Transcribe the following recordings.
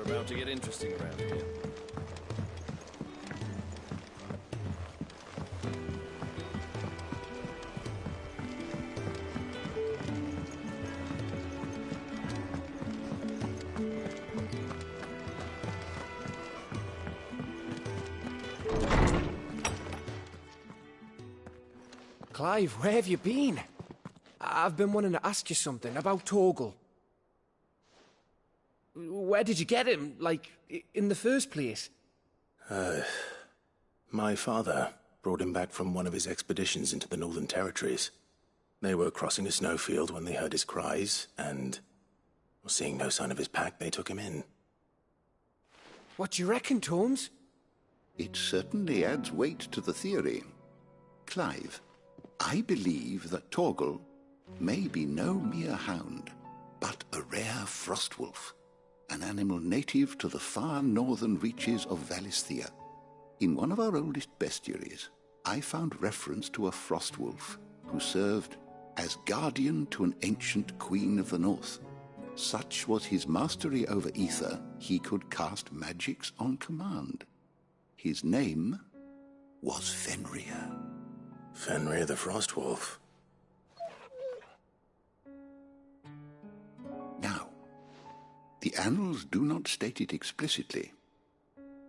about to get interesting around here. Clive, where have you been? I've been wanting to ask you something about Torgal. Where did you get him, like, in the first place? My father brought him back from one of his expeditions into the Northern Territories. They were crossing a snowfield when they heard his cries, and, seeing no sign of his pack, they took him in. What do you reckon, Tomes? It certainly adds weight to the theory. Clive, I believe that Torgal may be no mere hound, but a rare frostwolf, an animal native to the far northern reaches of Valisthea. In one of our oldest bestiaries, I found reference to a frostwolf who served as guardian to an ancient queen of the north. Such was his mastery over ether, he could cast magics on command. His name was Fenrir. Fenrir the Frostwolf. Now, the annals do not state it explicitly,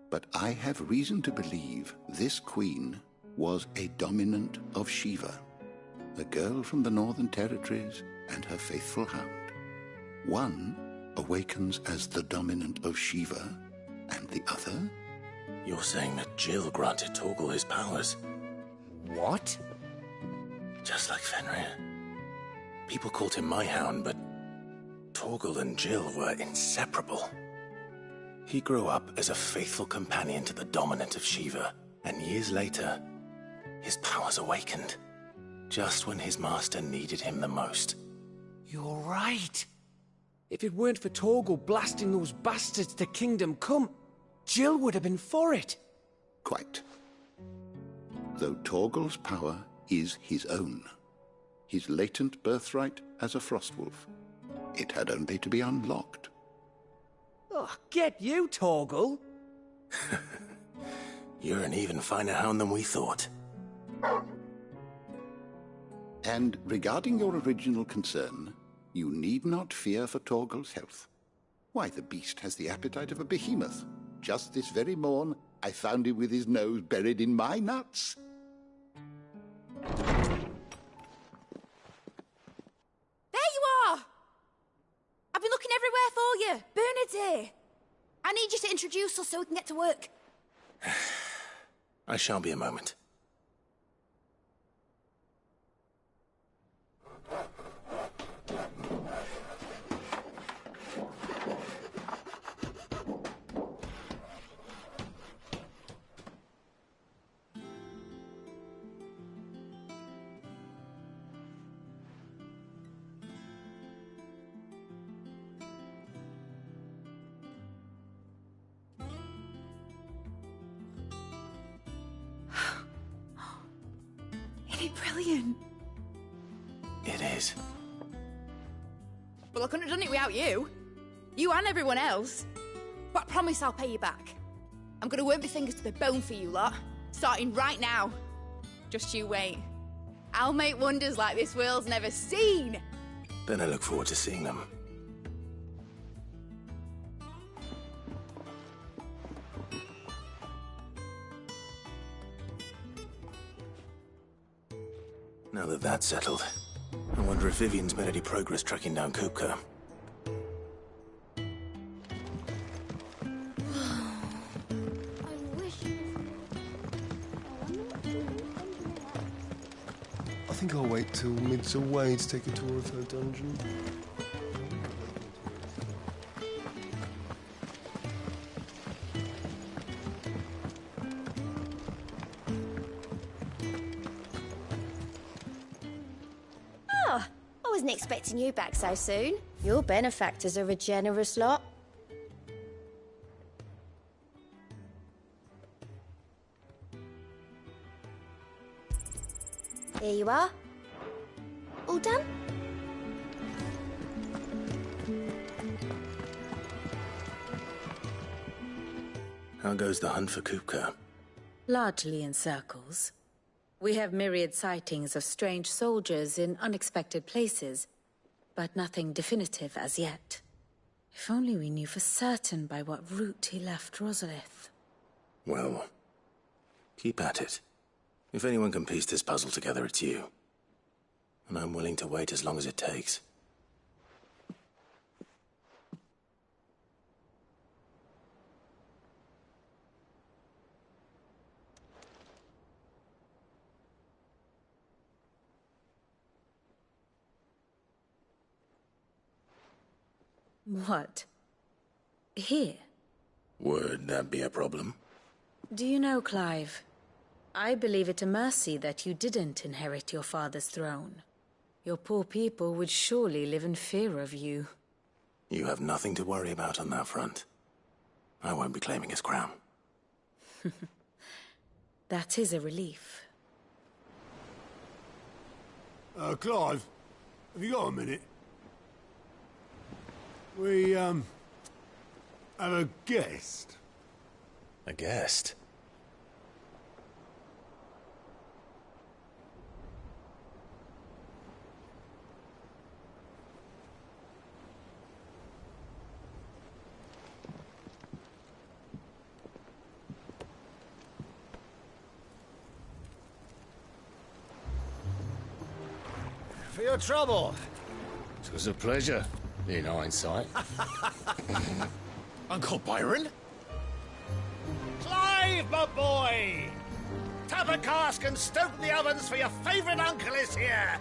but I have reason to believe this queen was a dominant of Shiva, a girl from the Northern Territories and her faithful hound. One awakens as the dominant of Shiva, and the other? You're saying that Jill granted Torgal his powers? What? Just like Fenrir. People called him my hound, but Torgal and Jill were inseparable. He grew up as a faithful companion to the dominant of Shiva, and years later, his powers awakened, just when his master needed him the most. You're right. If it weren't for Torgal blasting those bastards to Kingdom Come, Jill would have been for it. Quite. Though Torgal's power is his own, his latent birthright as a frostwolf, it had only to be unlocked. Oh, get you, Torgal! You're an even finer hound than we thought. And regarding your original concern, you need not fear for Torgal's health. Why, the beast has the appetite of a behemoth. Just this very morn, I found him with his nose buried in my nuts. There you are! I've been looking everywhere for you. Bernard's here. I need you to introduce us so we can get to work. I shall be a moment. Isn't it brilliant? It is. Well, I couldn't have done it without you. You and everyone else. But I promise I'll pay you back. I'm gonna work my fingers to the bone for you lot, starting right now. Just you wait. I'll make wonders like this world's never seen. Then I look forward to seeing them. Now that that's settled, I wonder if Vivian's made any progress tracking down Kupka. I think I'll wait till Mid's away to take a tour of her dungeon. I wasn't expecting you back so soon. Your benefactors are a generous lot. Here you are. All done? How goes the hunt for Kupka? Largely in circles. We have myriad sightings of strange soldiers in unexpected places, but nothing definitive as yet. If only we knew for certain by what route he left Rosalith. Well, keep at it. If anyone can piece this puzzle together, it's you. And I'm willing to wait as long as it takes. What? Here? Would that be a problem? Do you know, Clive? I believe it a mercy that you didn't inherit your father's throne. Your poor people would surely live in fear of you. You have nothing to worry about on that front. I won't be claiming his crown. That is a relief. Clive, have you got a minute? We, have a guest. A guest? For your trouble. It was a pleasure, in hindsight. Uncle Byron? Clive, my boy! Tap a cask and stoke the ovens for your favourite uncle is here!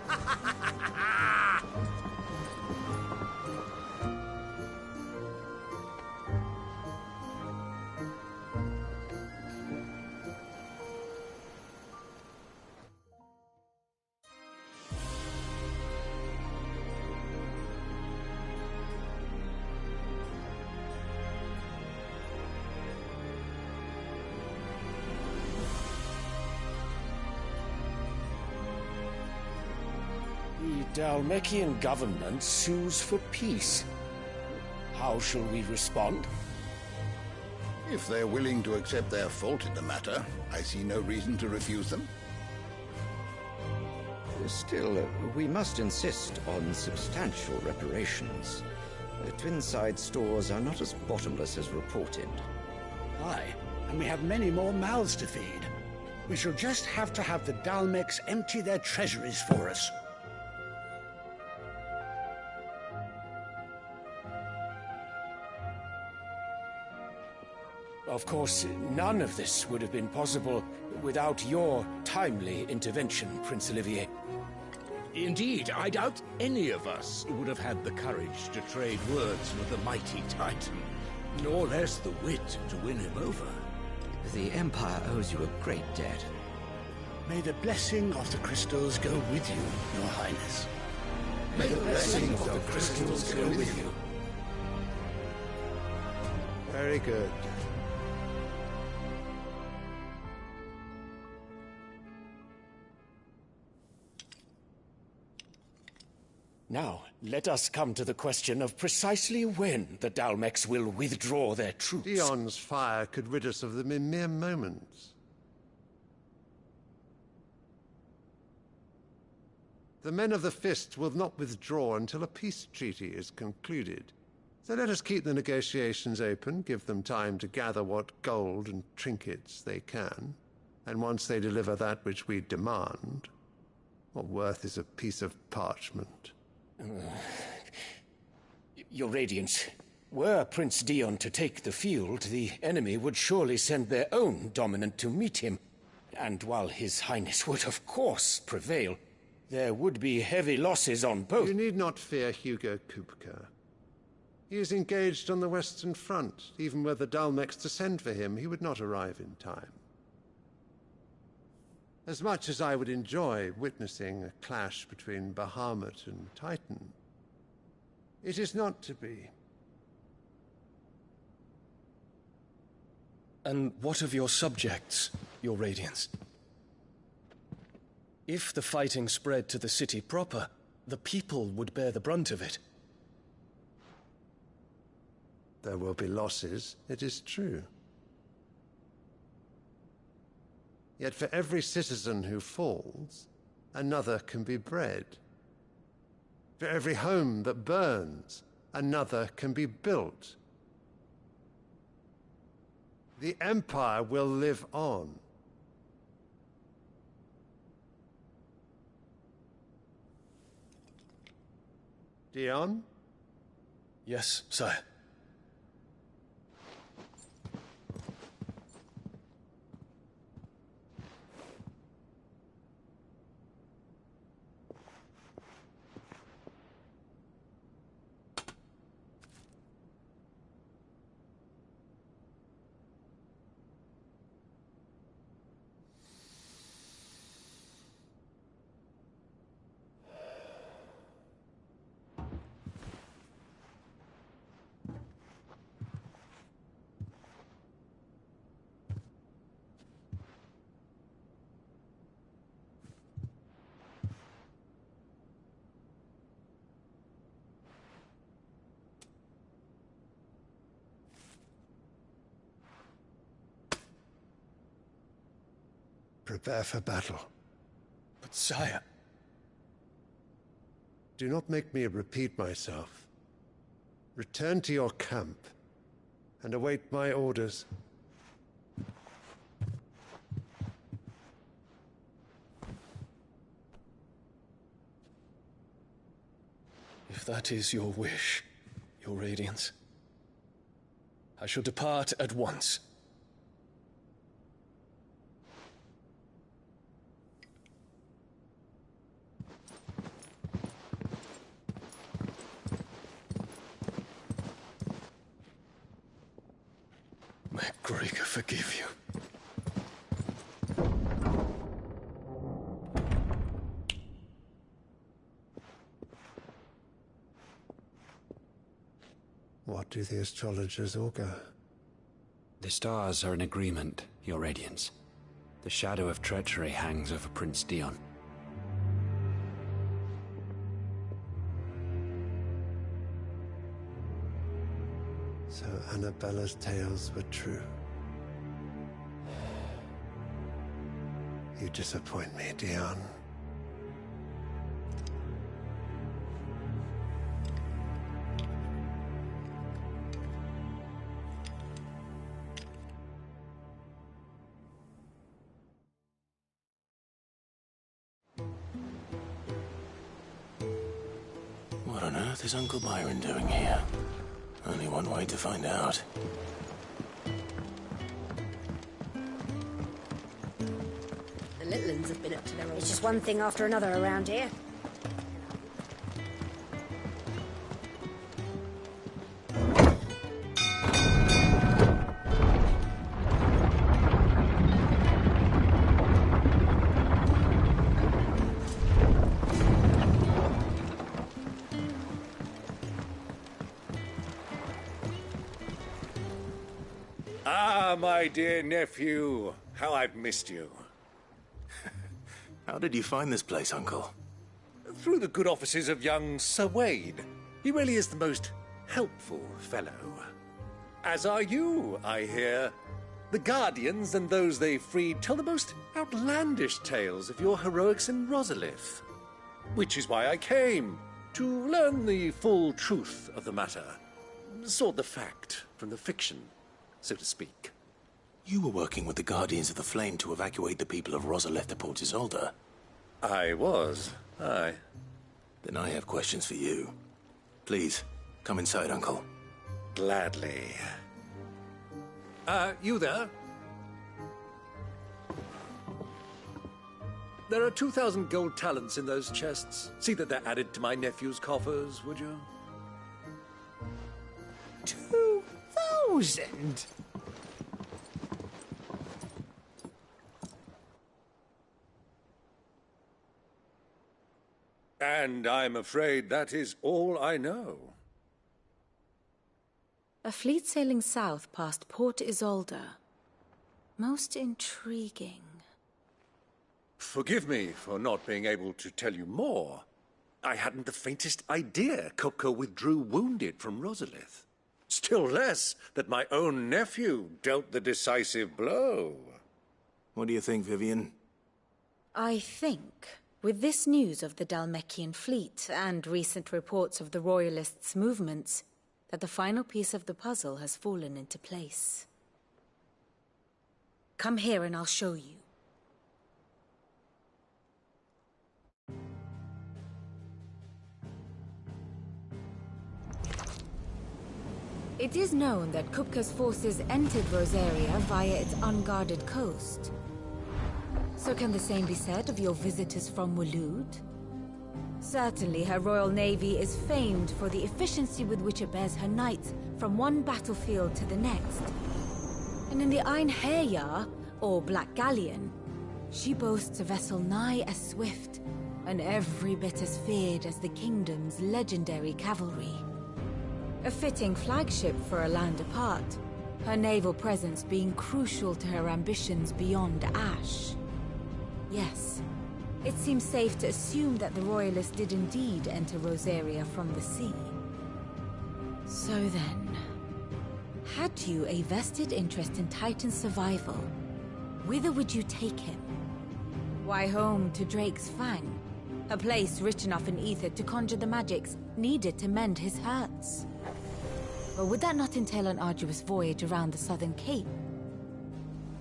The Dalmekian government sues for peace. How shall we respond? If they're willing to accept their fault in the matter, I see no reason to refuse them. Still, we must insist on substantial reparations. Twinside stores are not as bottomless as reported. Aye, and we have many more mouths to feed. We shall just have to have the Dalmecs empty their treasuries for us. Of course, none of this would have been possible without your timely intervention, Prince Olivier. Indeed, I doubt any of us would have had the courage to trade words with the mighty Titan, nor less the wit to win him over. The Empire owes you a great debt. May the blessing of the crystals go with you, Your Highness. May the blessing of the crystals go with you. Very good. Now, let us come to the question of precisely when the Dalmecs will withdraw their troops. Dion's fire could rid us of them in mere moments. The men of the Fist will not withdraw until a peace treaty is concluded. So let us keep the negotiations open, give them time to gather what gold and trinkets they can, and once they deliver that which we demand, what worth is a piece of parchment? Your Radiance, were Prince Dion to take the field, the enemy would surely send their own dominant to meet him. And while His Highness would of course prevail, there would be heavy losses on both. You need not fear Hugo Kupka. He is engaged on the Western Front. Even were the Dalmecs to send for him, he would not arrive in time. As much as I would enjoy witnessing a clash between Bahamut and Titan, it is not to be. And what of your subjects, Your Radiance? If the fighting spread to the city proper, the people would bear the brunt of it. There will be losses, it is true. Yet for every citizen who falls, another can be bred. For every home that burns, another can be built. The Empire will live on. Dion? Yes, sire. Prepare for battle. But sire... Do not make me repeat myself. Return to your camp and await my orders. If that is your wish, Your Radiance, I shall depart at once. May Gregor forgive you. What do the astrologers augur? The stars are in agreement, Your Radiance. The shadow of treachery hangs over Prince Dion. So Annabella's tales were true. You disappoint me, Dion. What on earth is Uncle Byron doing here? Only one way to find out. The little uns have been up to their old... It's just one thing after another around here. Ah, my dear nephew. How I've missed you. How did you find this place, Uncle? Through the good offices of young Sir Wade. He really is the most helpful fellow. As are you, I hear. The Guardians and those they freed tell the most outlandish tales of your heroics in Rosalith. Which is why I came, to learn the full truth of the matter. Sort the fact from the fiction, so to speak. You were working with the Guardians of the Flame to evacuate the people of Rosalith to Port Isolde. I was, aye. Then I have questions for you. Please, come inside, Uncle. Gladly. You there? There are 2,000 gold talents in those chests. See that they're added to my nephew's coffers, would you? 2,000? And I'm afraid that is all I know. A fleet sailing south past Port Isolde. Most intriguing. Forgive me for not being able to tell you more. I hadn't the faintest idea Coco withdrew wounded from Rosalith. Still less that my own nephew dealt the decisive blow. What do you think, Vivian? I think, with this news of the Dalmekian fleet and recent reports of the Royalists' movements, that the final piece of the puzzle has fallen into place. Come here and I'll show you. It is known that Kupka's forces entered Rosaria via its unguarded coast. So can the same be said of your visitors from Waloed? Certainly her royal navy is famed for the efficiency with which it bears her knights from one battlefield to the next. And in the Einherjar, or Black Galleon, she boasts a vessel nigh as swift and every bit as feared as the kingdom's legendary cavalry. A fitting flagship for a land apart, her naval presence being crucial to her ambitions beyond Ash. Yes, it seems safe to assume that the Royalists did indeed enter Rosaria from the sea. So then, had you a vested interest in Titan's survival, whither would you take him? Why, home to Drake's Fang, a place rich enough in ether to conjure the magics needed to mend his hurts. Or would that not entail an arduous voyage around the southern cape?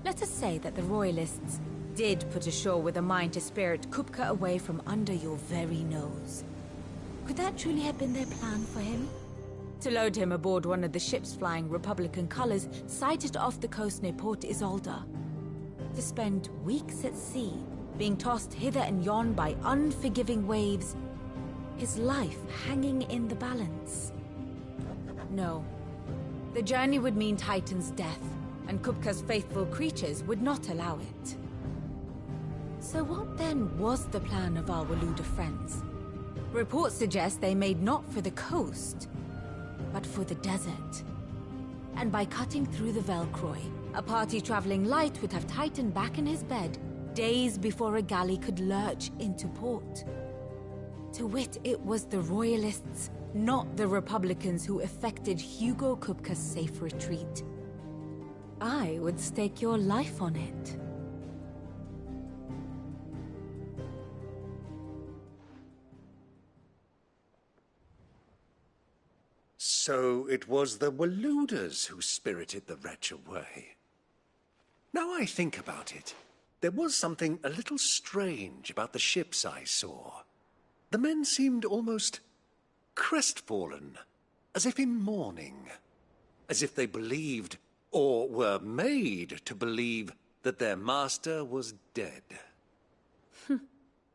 Let us say that the Royalists did put ashore with a mind to spirit Kupka away from under your very nose. Could that truly have been their plan for him? To load him aboard one of the ships flying Republican colors sighted off the coast near Port Isolde. To spend weeks at sea, being tossed hither and yon by unforgiving waves, his life hanging in the balance. No. The journey would mean Titan's death, and Kupka's faithful creatures would not allow it. So what then was the plan of our Waluda friends? Reports suggest they made not for the coast, but for the desert. And by cutting through the Velcroy, a party traveling light would have Titan back in his bed days before a galley could lurch into port. To wit, it was the Royalists, not the Republicans, who effected Hugo Kupka's safe retreat. I would stake your life on it. So it was the Waludas who spirited the wretch away. Now I think about it, there was something a little strange about the ships I saw. The men seemed almost crestfallen, as if in mourning, as if they believed, or were made to believe, that their master was dead.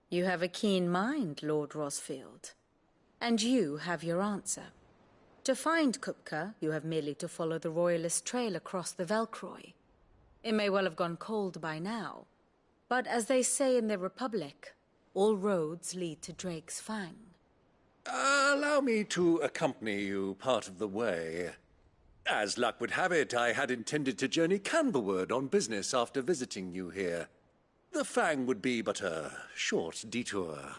You have a keen mind, Lord Rosfield. And you have your answer. To find Kupka, you have merely to follow the Royalist trail across the Velcroy. It may well have gone cold by now, but as they say in the Republic, all roads lead to Drake's Fang. Allow me to accompany you part of the way. As luck would have it, I had intended to journey Canberward on business after visiting you here. The Fang would be but a short detour.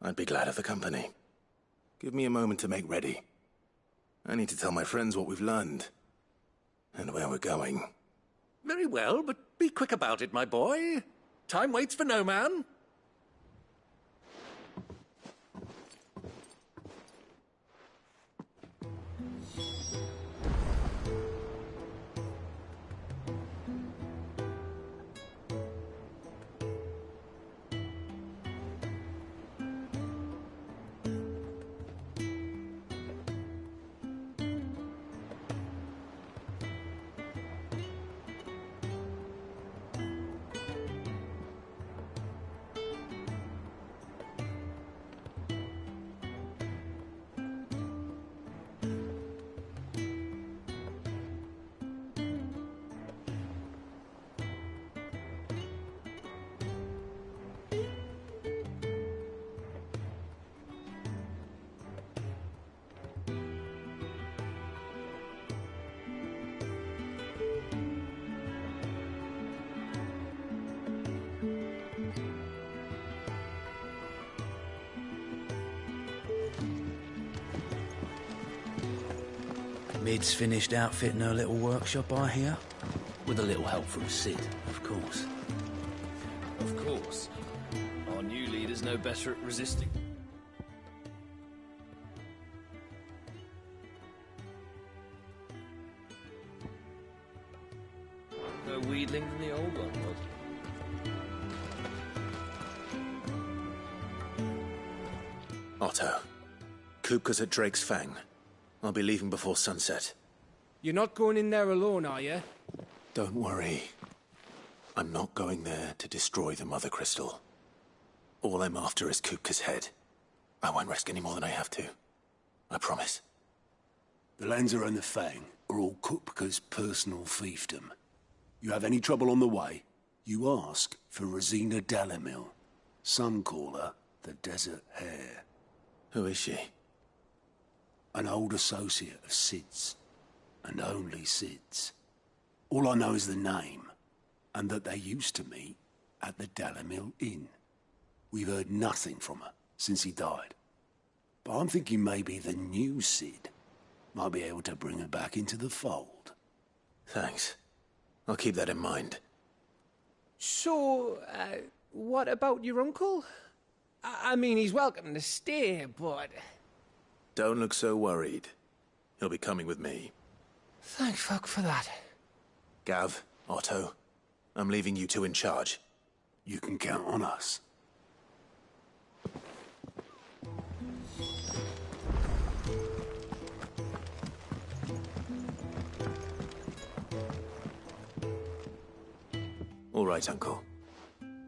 I'd be glad of the company. Give me a moment to make ready. I need to tell my friends what we've learned, and where we're going. Very well, but be quick about it, my boy. Time waits for no man. Mid's finished outfitting her little workshop, I hear. With a little help from Cid, of course. Of course. Our new leader's no better at resisting. No wheedling than the old one was. Otto, Kupka's at Drake's Fang. I'll be leaving before sunset. You're not going in there alone, are you? Don't worry. I'm not going there to destroy the Mother Crystal. All I'm after is Kupka's head. I won't risk any more than I have to. I promise. The Lancer and the Fang are all Kupka's personal fiefdom. You have any trouble on the way, you ask for Rosina Dalimil. Some call her the Desert Hare. Who is she? An old associate of Cid's, and only Cid's. All I know is the name, and that they used to meet at the Dalimil Inn. We've heard nothing from her since he died. But I'm thinking maybe the new Cid might be able to bring her back into the fold. Thanks. I'll keep that in mind. So, what about your uncle? I mean, he's welcome to stay, but... Don't look so worried. He'll be coming with me. Thank fuck for that. Gav, Otto, I'm leaving you two in charge. You can count on us. All right, Uncle.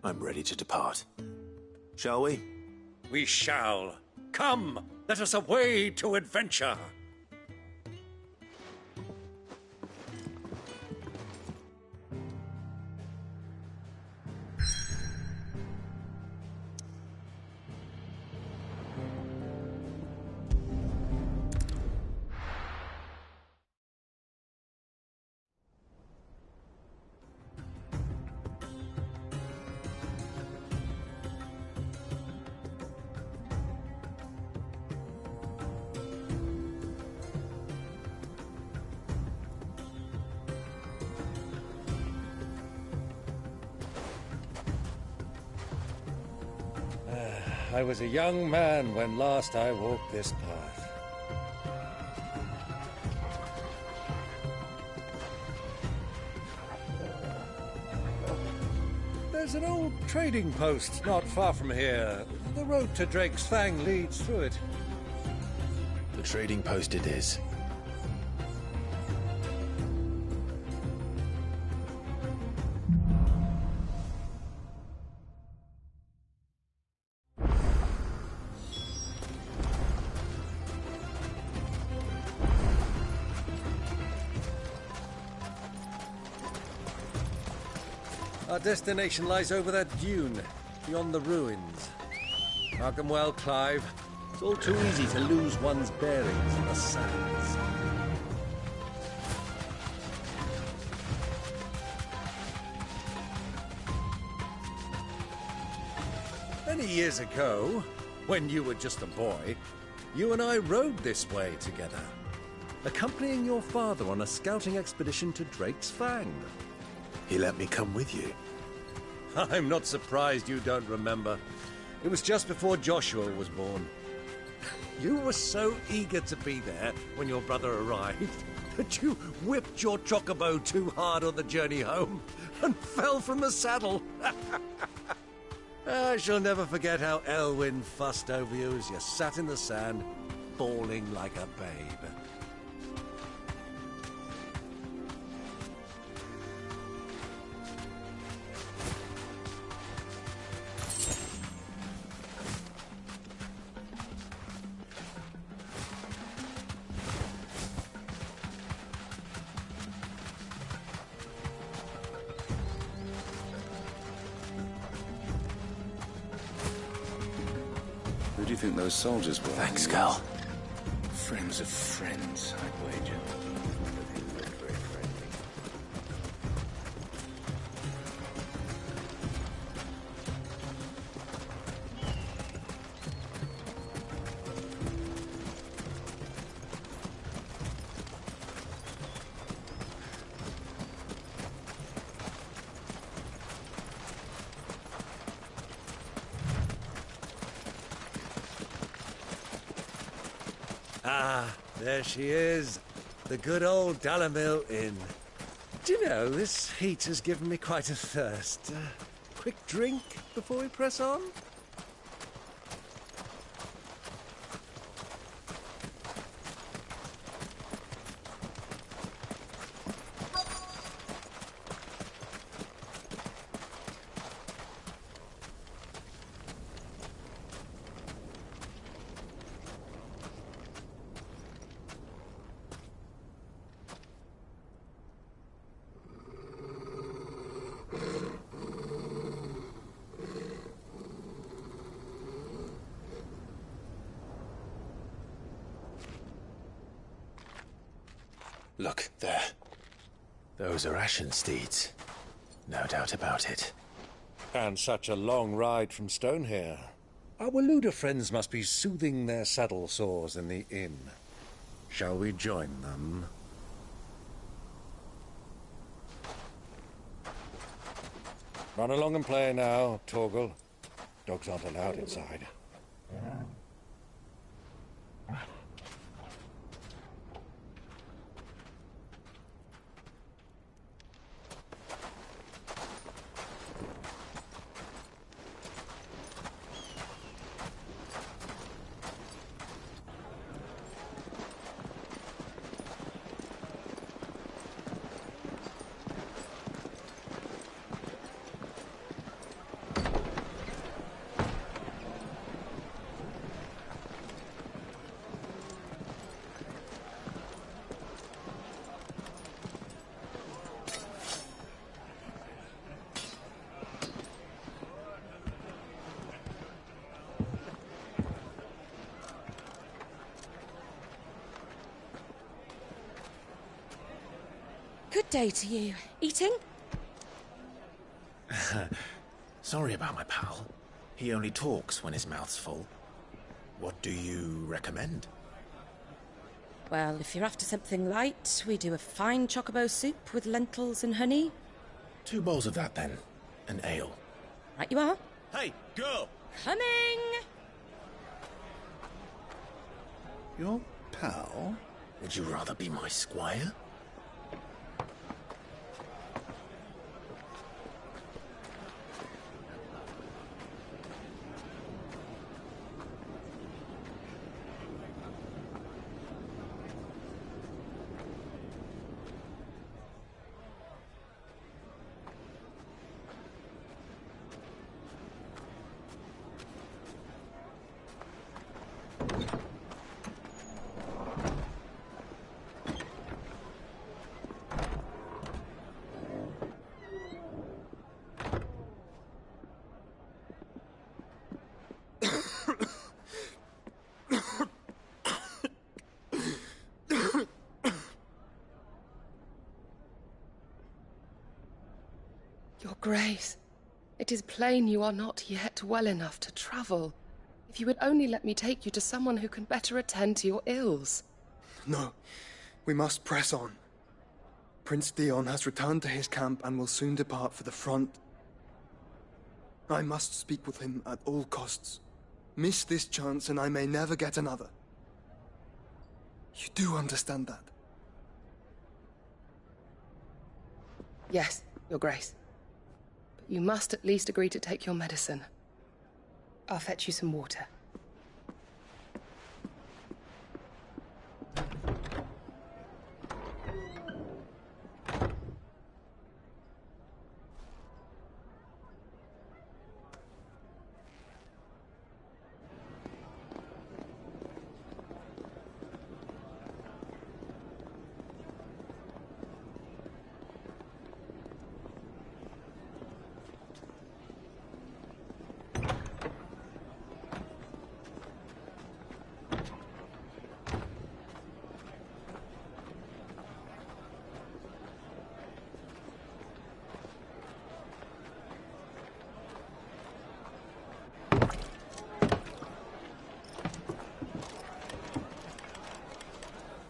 I'm ready to depart. Shall we? We shall. Come, let us away to adventure. I was a young man when last I walked this path. There's an old trading post not far from here. The road to Drake's Fang leads through it. The trading post it is. Our destination lies over that dune, beyond the ruins. Mark 'em well, Clive. It's all too easy to lose one's bearings in the sands. Many years ago, when you were just a boy, you and I rode this way together, accompanying your father on a scouting expedition to Drake's Fang. He let me come with you. I'm not surprised you don't remember. It was just before Joshua was born. You were so eager to be there when your brother arrived that you whipped your chocobo too hard on the journey home and fell from the saddle. I shall never forget how Elwyn fussed over you as you sat in the sand, bawling like a babe. Who do you think those soldiers were? Thanks, Cal. Friends of friends, I'd wager. They look very friendly. Ah, there she is. The good old Dalamil Inn. Do you know, this heat has given me quite a thirst. Quick drink before we press on? Look, there. Those are ashen steeds. No doubt about it. And such a long ride from Stonehere. Our Luda friends must be soothing their saddle sores in the inn. Shall we join them? Run along and play now, Torgal. Dogs aren't allowed inside. Good day to you. Eating? Sorry about my pal. He only talks when his mouth's full. What do you recommend? Well, if you're after something light, we do a fine chocobo soup with lentils and honey. 2 bowls of that, then. An ale. Right you are. Hey, girl! Coming! Your pal? Would you rather be my squire? Your Grace, it is plain you are not yet well enough to travel. If you would only let me take you to someone who can better attend to your ills. No, we must press on. Prince Dion has returned to his camp and will soon depart for the front. I must speak with him at all costs. Miss this chance and I may never get another. You do understand that? Yes, Your Grace. But you must at least agree to take your medicine. I'll fetch you some water.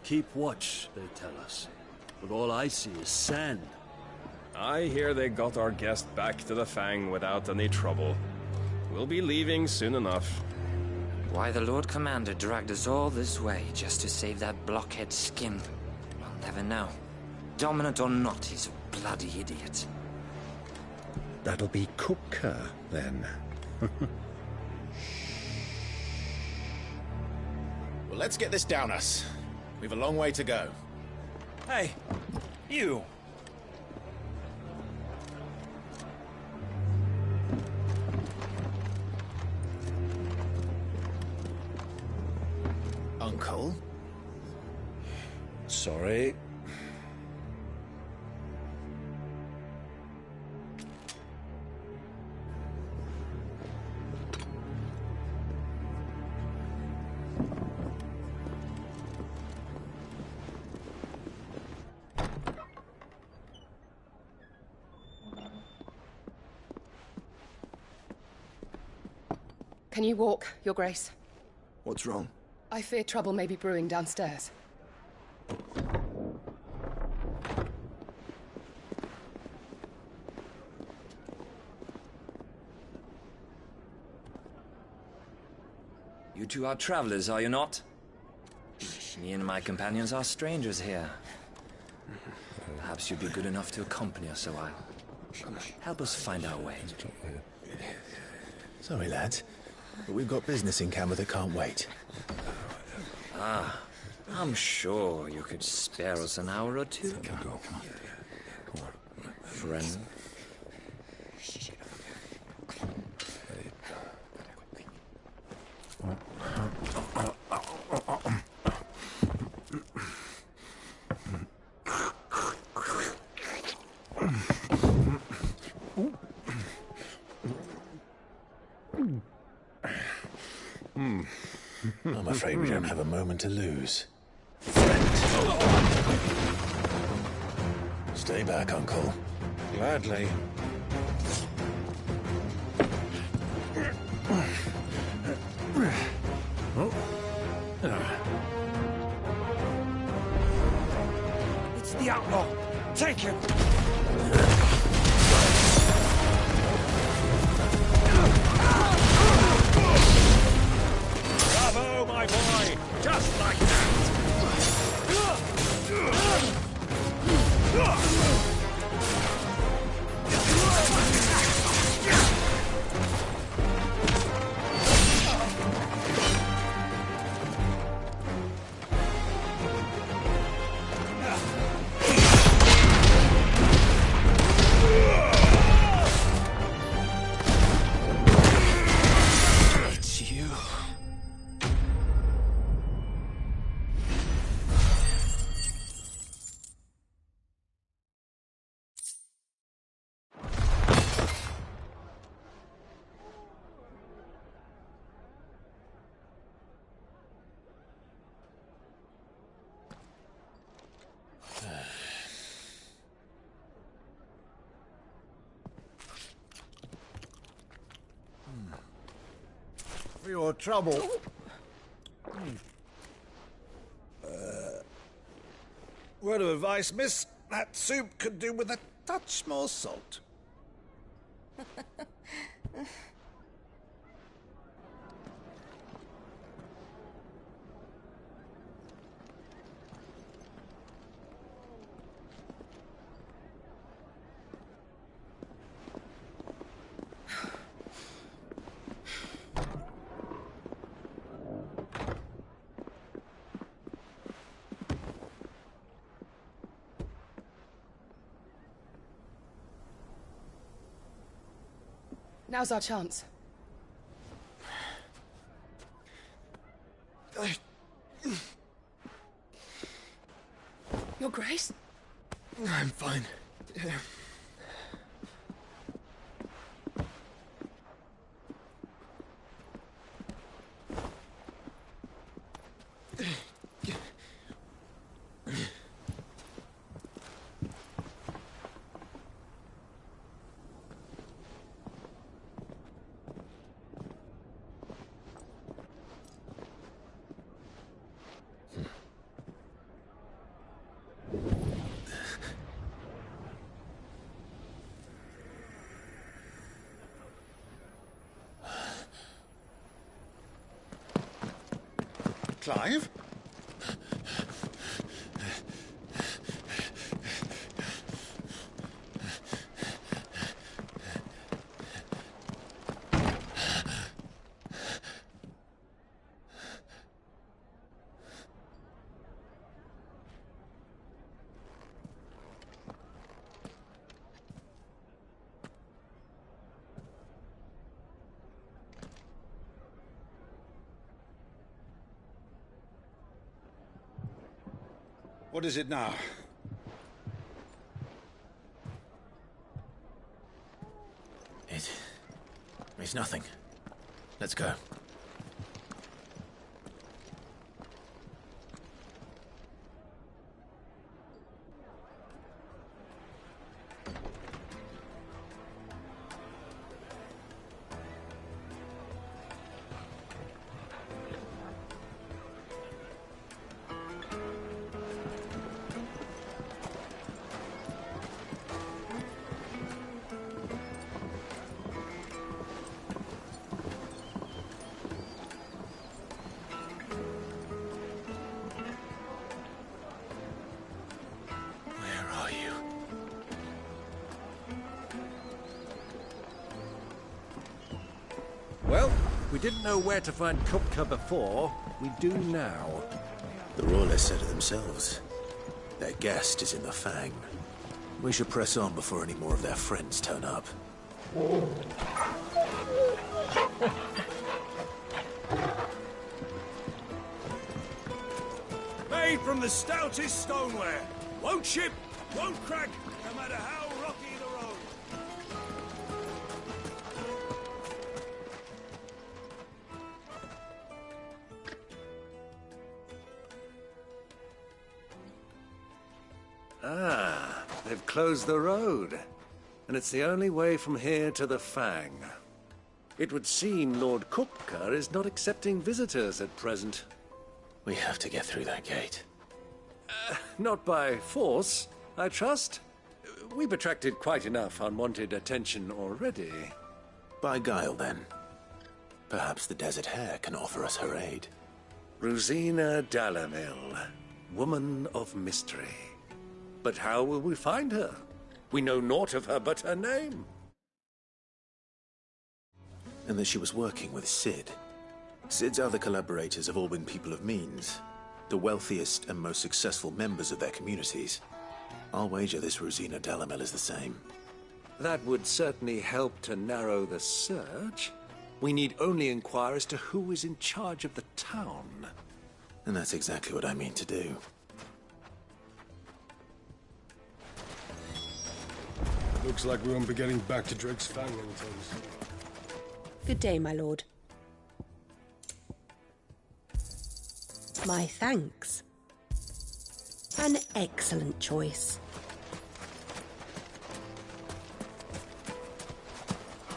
Keep watch, they tell us. But all I see is sand. I hear they got our guest back to the Fang without any trouble. We'll be leaving soon enough. Why the Lord Commander dragged us all this way just to save that blockhead skin, we'll never know. Dominant or not, he's a bloody idiot. That'll be Cooker, then. Well, let's get this down us. We've a long way to go. Hey, you! Uncle? Sorry. Can you walk, Your Grace? What's wrong? I fear trouble may be brewing downstairs. You two are travelers, are you not? Me and my companions are strangers here. Perhaps you'd be good enough to accompany us a while. Help us find our way. Sorry, lads, but we've got business in camera that can't wait. Ah, I'm sure you could spare us an hour or two. Come on. Friend. I'm afraid we don't have a moment to lose. Stay back, Uncle. Gladly. It's the outlaw! Take him! Bravo, my boy! Just like that! It's you. For your trouble. Word of advice, miss. That soup could do with a touch more salt. Now's our chance. Your Grace? I'm fine. Yeah. Clive? What is it now? It's nothing. Let's go. Well, we didn't know where to find Kupka before. We do now. The Royalists said it themselves. Their guest is in the Fang. We should press on before any more of their friends turn up. Made from the stoutest stoneware. Won't chip, won't crack, no matter how rocky the road. Ah, they've closed the road. And it's the only way from here to the Fang. It would seem Lord Kupka is not accepting visitors at present. We have to get through that gate. Not by force, I trust. We've attracted quite enough unwanted attention already. By guile, then. Perhaps the Desert Hare can offer us her aid. Rosina Dalamil, woman of mystery. But how will we find her? We know naught of her but her name. And that she was working with Cid. Cid's other collaborators have all been people of means, the wealthiest and most successful members of their communities. I'll wager this Rosina Dalamel is the same. That would certainly help to narrow the search. We need only inquire as to who is in charge of the town. And that's exactly what I mean to do. Looks like we won't be getting back to Drake's Fang anytime soon. Good day, my lord. My thanks. An excellent choice.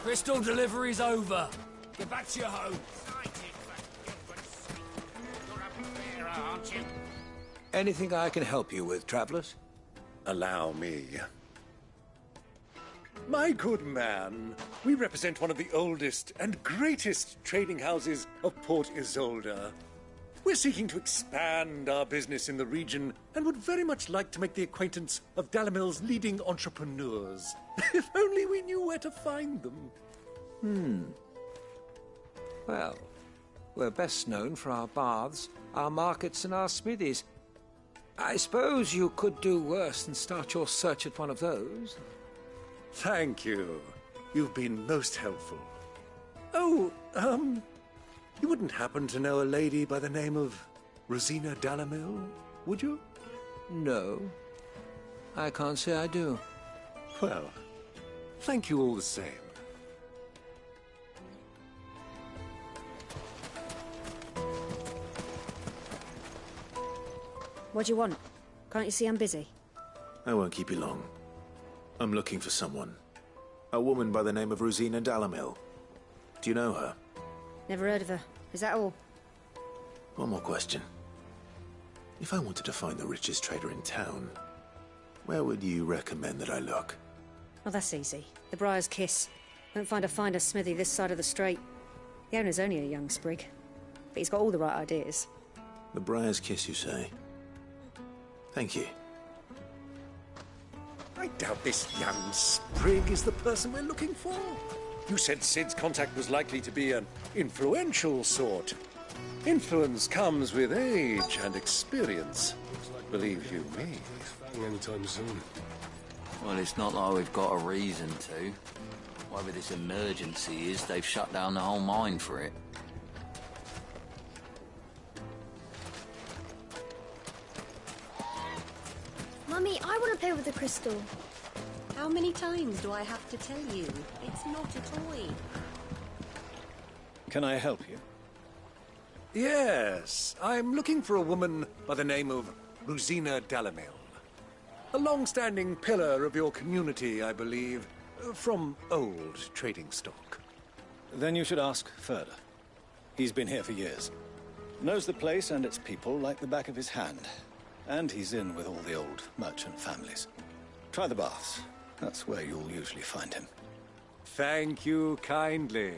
Crystal delivery's over. Get back to your home. Anything I can help you with, travelers? Allow me. My good man, we represent one of the oldest and greatest trading houses of Port Isolde. We're seeking to expand our business in the region and would very much like to make the acquaintance of Dalamil's leading entrepreneurs. If only we knew where to find them. Well, we're best known for our baths, our markets, and our smithies. I suppose you could do worse than start your search at one of those. Thank you. You've been most helpful. Oh, you wouldn't happen to know a lady by the name of Rosina Dalamil, would you? No. I can't say I do. Well, thank you all the same. What do you want? Can't you see I'm busy? I won't keep you long. I'm looking for someone. A woman by the name of Rosina Dalamil. Do you know her? Never heard of her. Is that all? One more question. If I wanted to find the richest trader in town, where would you recommend that I look? Oh, that's easy. The Briar's Kiss. Won't find a finer smithy this side of the strait. The owner's only a young sprig, but he's got all the right ideas. The Briar's Kiss, you say? Thank you. I doubt this young sprig is the person we're looking for. You said Sid's contact was likely to be an influential sort. Influence comes with age and experience. Believe you me. Anytime soon. Well, it's not like we've got a reason to. Whatever this emergency is, they've shut down the whole mine for it. Mummy, I want to play with the crystal. How many times do I have to tell you? It's not a toy. Can I help you? Yes, I'm looking for a woman by the name of Rosina Dalamil. A long-standing pillar of your community, I believe, from old trading stock. Then you should ask Further. He's been here for years. Knows the place and its people like the back of his hand. And he's in with all the old merchant families. Try the baths. That's where you'll usually find him. Thank you kindly.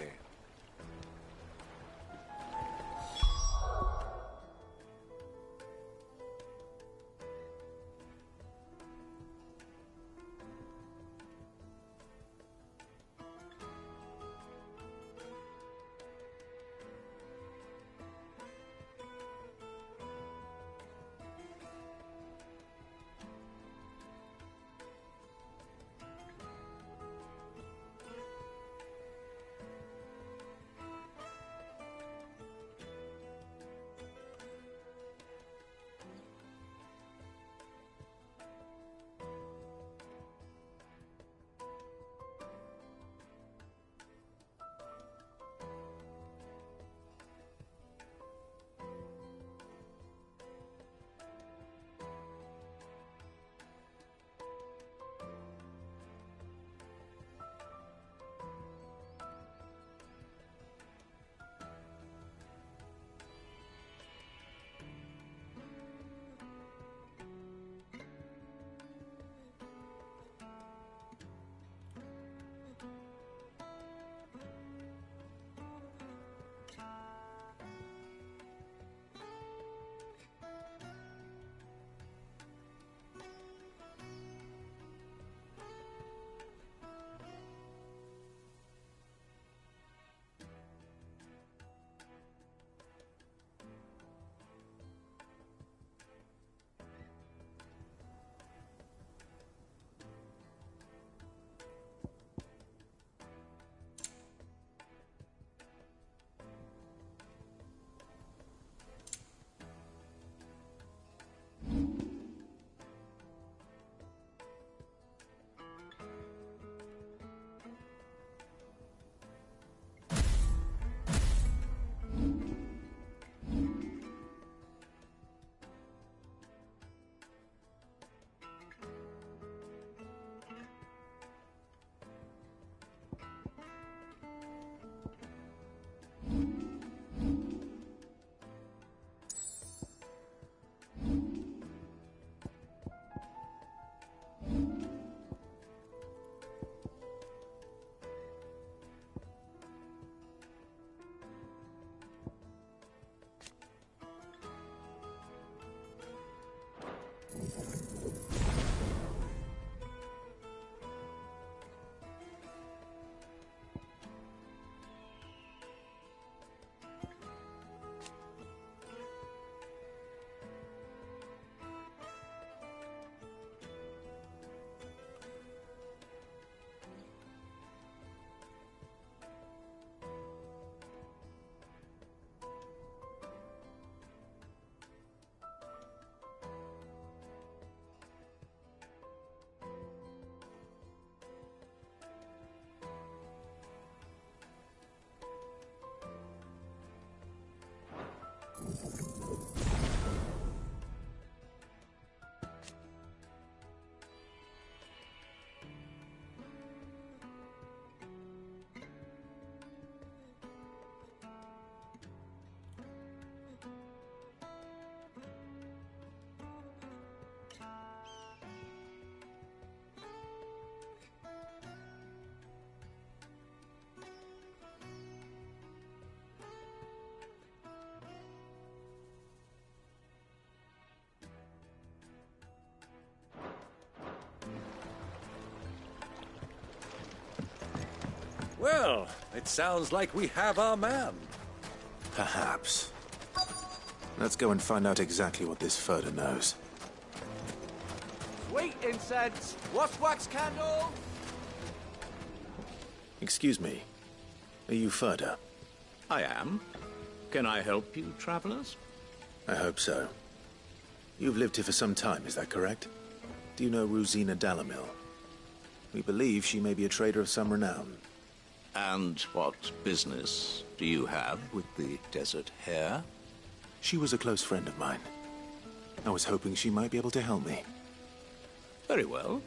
Well, it sounds like we have our man. Perhaps. Let's go and find out exactly what this Furder knows. Sweet incense! What's wax candle? Excuse me. Are you Furder? I am. Can I help you, travelers? I hope so. You've lived here for some time, is that correct? Do you know Rosina Dalamil? We believe she may be a trader of some renown. And what business do you have with the Desert Hare? She was a close friend of mine. I was hoping she might be able to help me. Very well.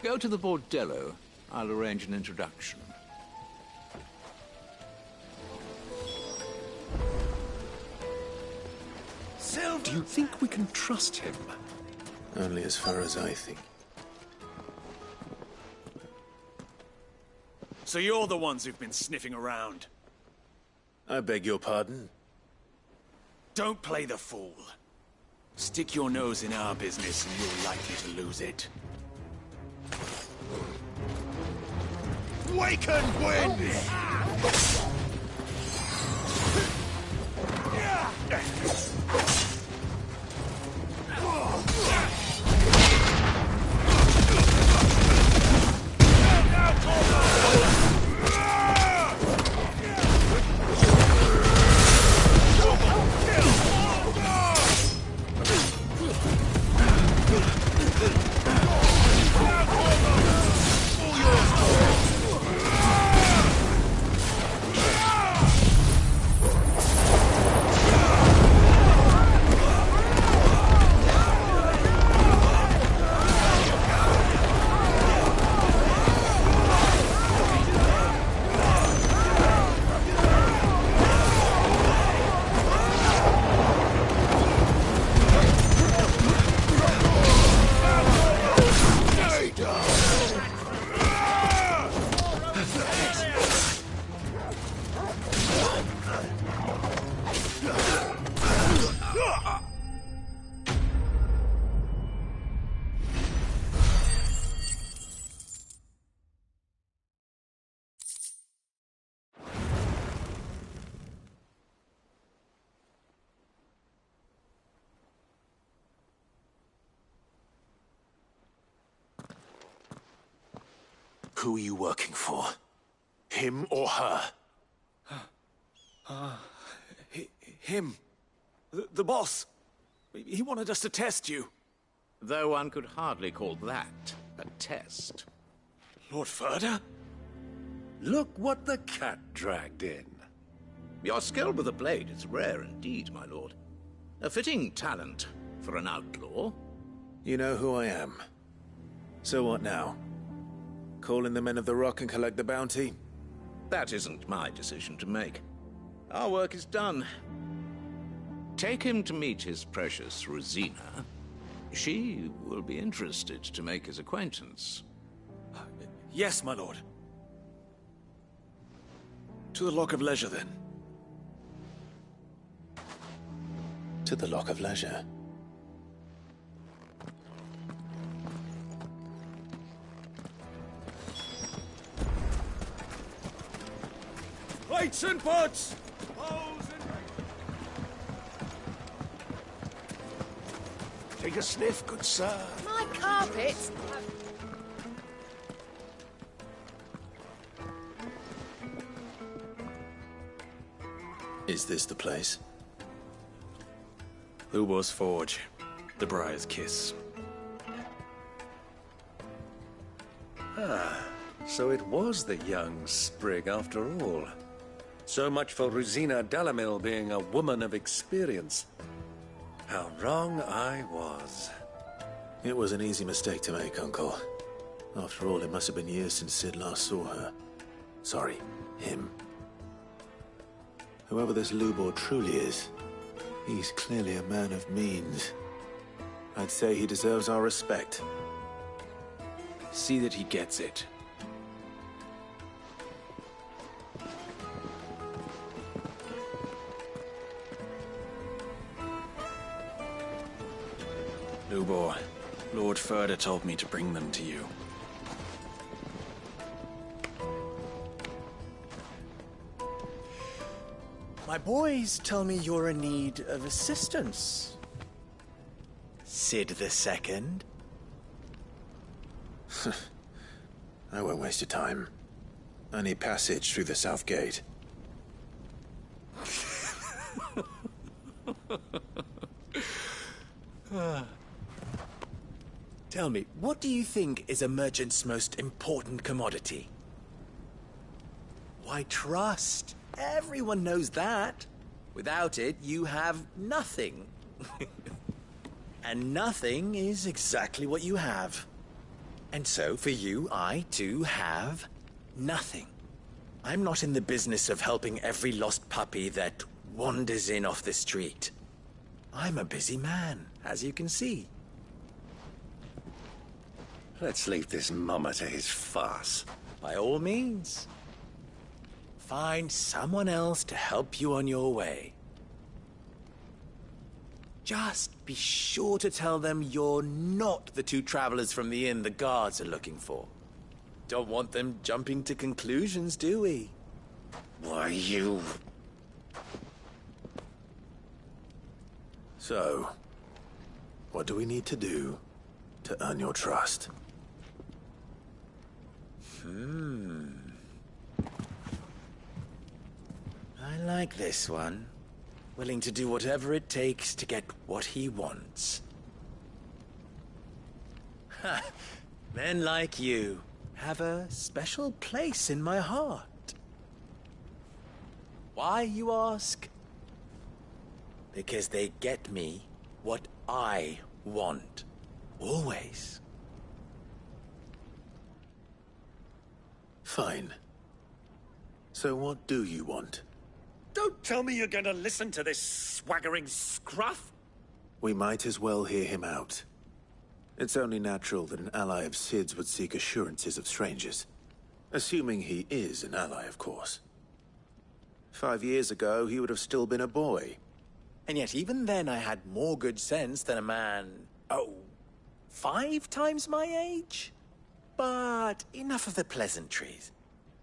Go to the bordello. I'll arrange an introduction. Do you think we can trust him? Only as far as I think. So you're the ones who've been sniffing around? I beg your pardon? Don't play the fool. Stick your nose in our business and you're likely to lose it. Waken wind! Who are you working for? Him or her? Him. The boss. He wanted us to test you. Though one could hardly call that a test. Lord Furder? Look what the cat dragged in. Your skill with the blade is rare indeed, my lord. A fitting talent for an outlaw. You know who I am. So what now? Call in the Men of the Rock and collect the bounty? That isn't my decision to make. Our work is done. Take him to meet his precious Rosina. She will be interested to make his acquaintance. Yes, my lord. To the Lock of Leisure, then. To the Lock of Leisure. Plates and pots! Take a sniff, good sir. My carpets! Is this the place? Lubo's Forge. The Briar's Kiss. Ah, so it was the young sprig after all. So much for Rosina Dalamil being a woman of experience. How wrong I was. It was an easy mistake to make, Uncle. After all, it must have been years since Sid last saw her. Sorry, him. Whoever this Lubor truly is, he's clearly a man of means. I'd say he deserves our respect. See that he gets it. Lubor, Lord Furder told me to bring them to you. My boys tell me you're in need of assistance. Sid the Second? I won't waste your time. I need passage through the south gate. Tell me, what do you think is a merchant's most important commodity? Why, trust. Everyone knows that. Without it, you have nothing. And nothing is exactly what you have. And so, for you, I, too, have nothing. I'm not in the business of helping every lost puppy that wanders in off the street. I'm a busy man, as you can see. Let's leave this mummer to his farce. By all means. Find someone else to help you on your way. Just be sure to tell them you're not the two travelers from the inn the guards are looking for. Don't want them jumping to conclusions, do we? Why, you... So, what do we need to do to earn your trust? I like this one. Willing to do whatever it takes to get what he wants. Ha! Men like you have a special place in my heart. Why, you ask? Because they get me what I want. Always. Fine. So what do you want? Don't tell me you're going to listen to this swaggering scruff! We might as well hear him out. It's only natural that an ally of Sid's would seek assurances of strangers. Assuming he is an ally, of course. 5 years ago, he would have still been a boy. And yet even then I had more good sense than a man, 5 times my age? But enough of the pleasantries.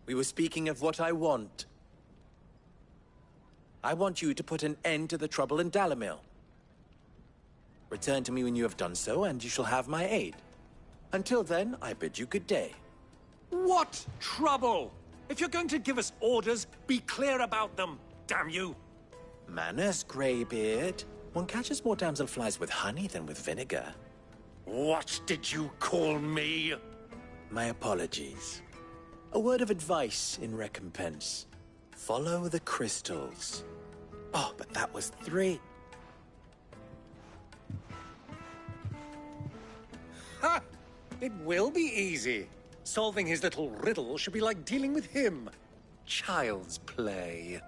We were speaking of what I want. I want you to put an end to the trouble in Dalamil. Return to me when you have done so, and you shall have my aid. Until then, I bid you good day. What trouble? If you're going to give us orders, be clear about them, damn you! Manners, Greybeard. One catches more damselflies with honey than with vinegar. What did you call me? My apologies. A word of advice in recompense. Follow the crystals. Oh, but that was 3. Ha! It will be easy. Solving his little riddle should be like dealing with him. Child's play.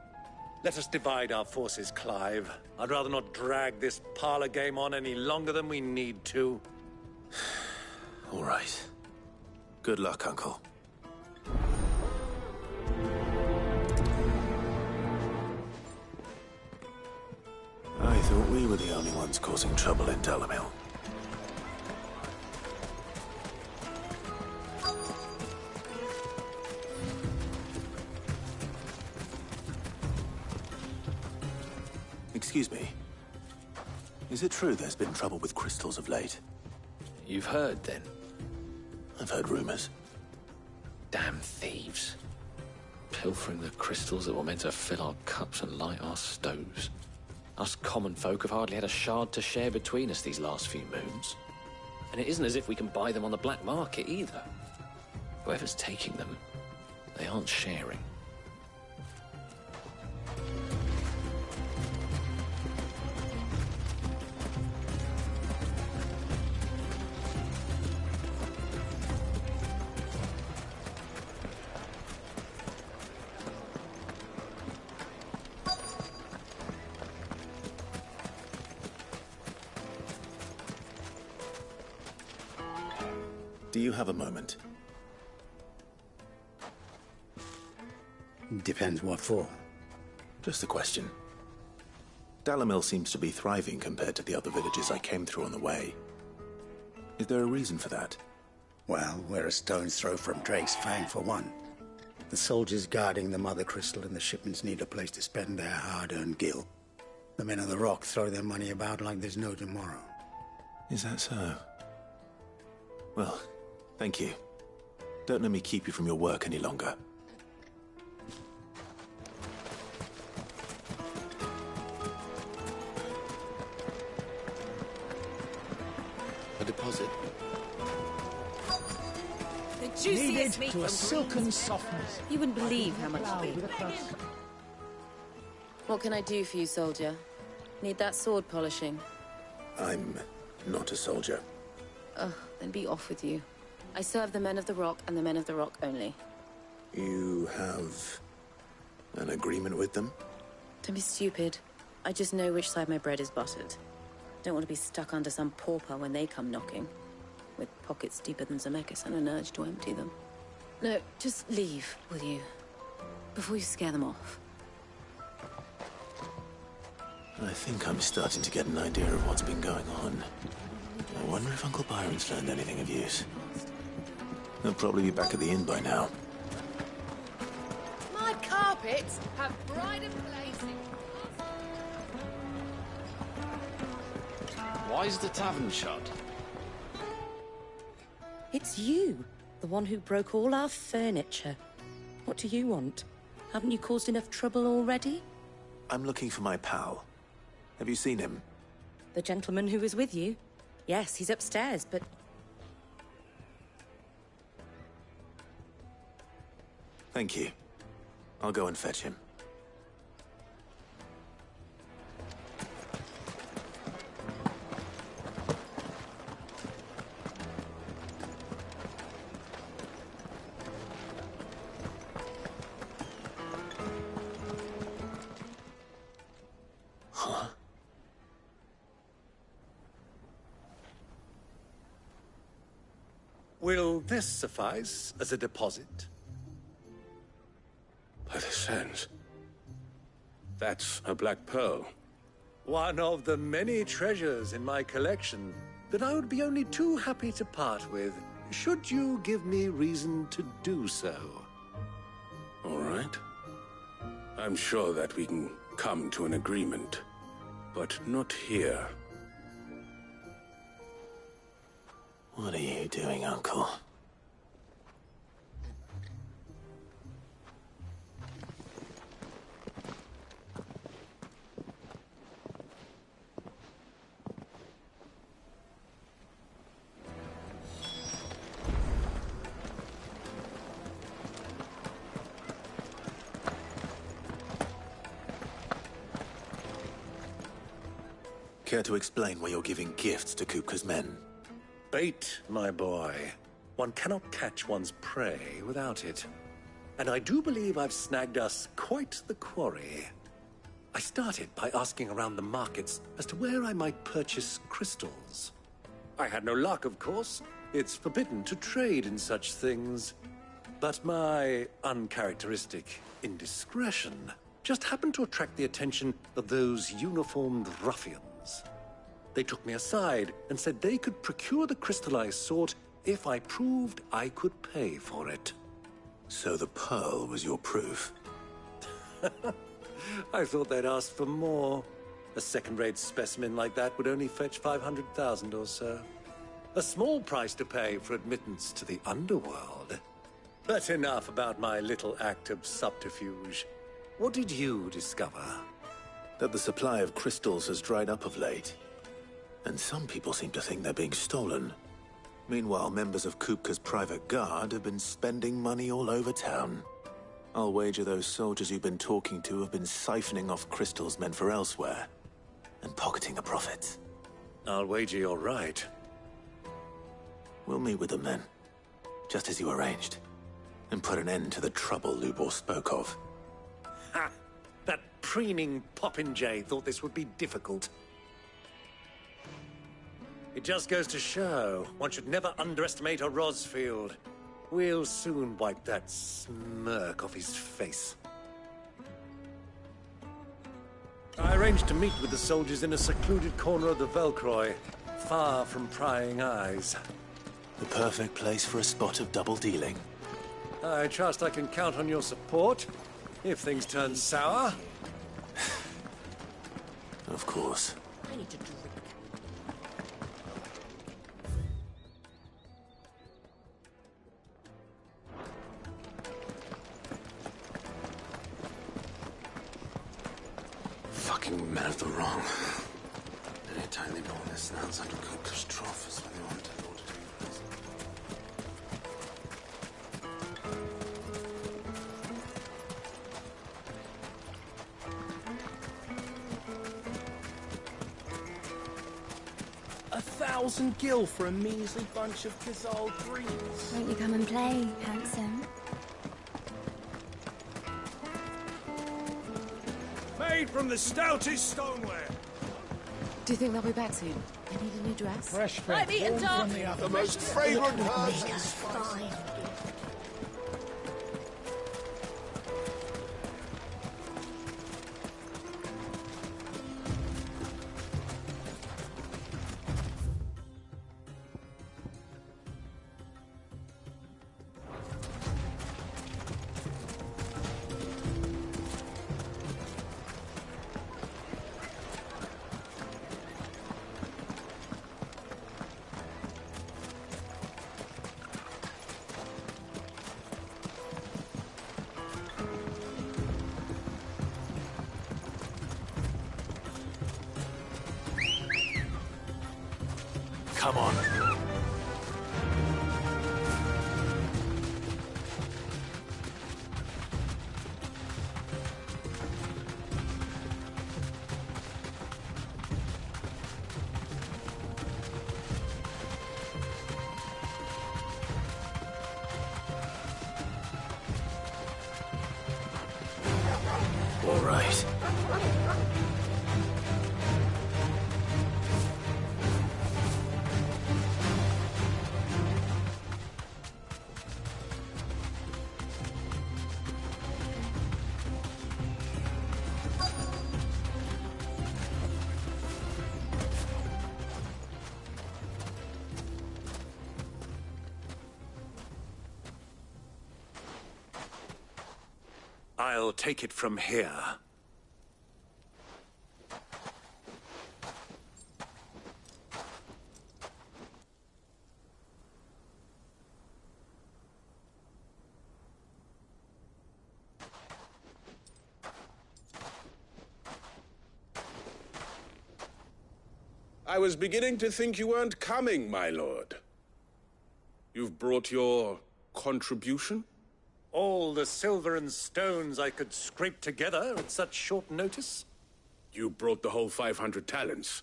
Let us divide our forces, Clive. I'd rather not drag this parlor game on any longer than we need to. All right. Good luck, Uncle. I thought we were the only ones causing trouble in Dalamil. Excuse me. Is it true there's been trouble with crystals of late? You've heard, then? I've heard rumors. Damn thieves. Pilfering the crystals that were meant to fill our cups and light our stoves. Us common folk have hardly had a shard to share between us these last few moons. And it isn't as if we can buy them on the black market either. Whoever's taking them, they aren't sharing. Do you have a moment? Depends what for. Just a question. Dalamil seems to be thriving compared to the other villages I came through on the way. Is there a reason for that? Well, we're a stone's throw from Drake's Fang for one. The soldiers guarding the Mother Crystal and the shipments need a place to spend their hard-earned gil. The men of the Rock throw their money about like there's no tomorrow. Is that so? Well, thank you. Don't let me keep you from your work any longer. A deposit. The juiciest meat to a from silken softness. You wouldn't believe how much it With a be. cross. What can I do for you, soldier? Need that sword polishing? I'm not a soldier. Ugh, then be off with you. I serve the men of the Rock and the men of the Rock only. You have an agreement with them? Don't be stupid. I just know which side my bread is buttered. Don't want to be stuck under some pauper when they come knocking. With pockets deeper than Zemeckis and an urge to empty them. No, just leave, will you? Before you scare them off. I think I'm starting to get an idea of what's been going on. I wonder if Uncle Byron's learned anything of use. They'll probably be back at the inn by now. My carpets have brighter places. Why is the tavern shut? It's you, the one who broke all our furniture. What do you want? Haven't you caused enough trouble already? I'm looking for my pal. Have you seen him? The gentleman who was with you? Yes, he's upstairs, but... Thank you. I'll go and fetch him. Huh? Will this suffice as a deposit? By the sands. That's a black pearl. One of the many treasures in my collection that I would be only too happy to part with, should you give me reason to do so. All right. I'm sure that we can come to an agreement, but not here. What are you doing, Uncle? Care to explain why you're giving gifts to Kupka's men? Bait, my boy. One cannot catch one's prey without it. And I do believe I've snagged us quite the quarry. I started by asking around the markets as to where I might purchase crystals. I had no luck, of course. It's forbidden to trade in such things. But my uncharacteristic indiscretion just happened to attract the attention of those uniformed ruffians. They took me aside and said they could procure the crystal I sought if I proved I could pay for it. So the pearl was your proof? I thought they'd ask for more. A second-rate specimen like that would only fetch 500,000 or so. A small price to pay for admittance to the underworld. But enough about my little act of subterfuge. What did you discover? That the supply of crystals has dried up of late. And some people seem to think they're being stolen. Meanwhile, members of Kupka's private guard have been spending money all over town. I'll wager those soldiers you've been talking to have been siphoning off crystals meant for elsewhere, and pocketing the profits. I'll wager you're right. We'll meet with them then, just as you arranged, and put an end to the trouble Lubor spoke of. Ha! That preening popinjay thought this would be difficult. It just goes to show one should never underestimate a Rosfield. We'll soon wipe that smirk off his face. I arranged to meet with the soldiers in a secluded corner of the Velcroy, far from prying eyes. The perfect place for a spot of double dealing. I trust I can count on your support if things turn sour. Of course. I need to drink. Fucking men of the wrong. Anytime they go on this sounds like a cook's trough is when they want to order to be place. $1,000 gil for a measly bunch of Kazal greens. Won't you come and play, handsome? Made from the stoutest stoneware. Do you think they'll be back soon? I need a new dress. Fresh Right, meat and dog. The most fragrant herbs. Fine. Come on. All right. I'll take it from here. I was beginning to think you weren't coming, my lord. You've brought your contribution? All the silver and stones I could scrape together at such short notice? You brought the whole 500 talents.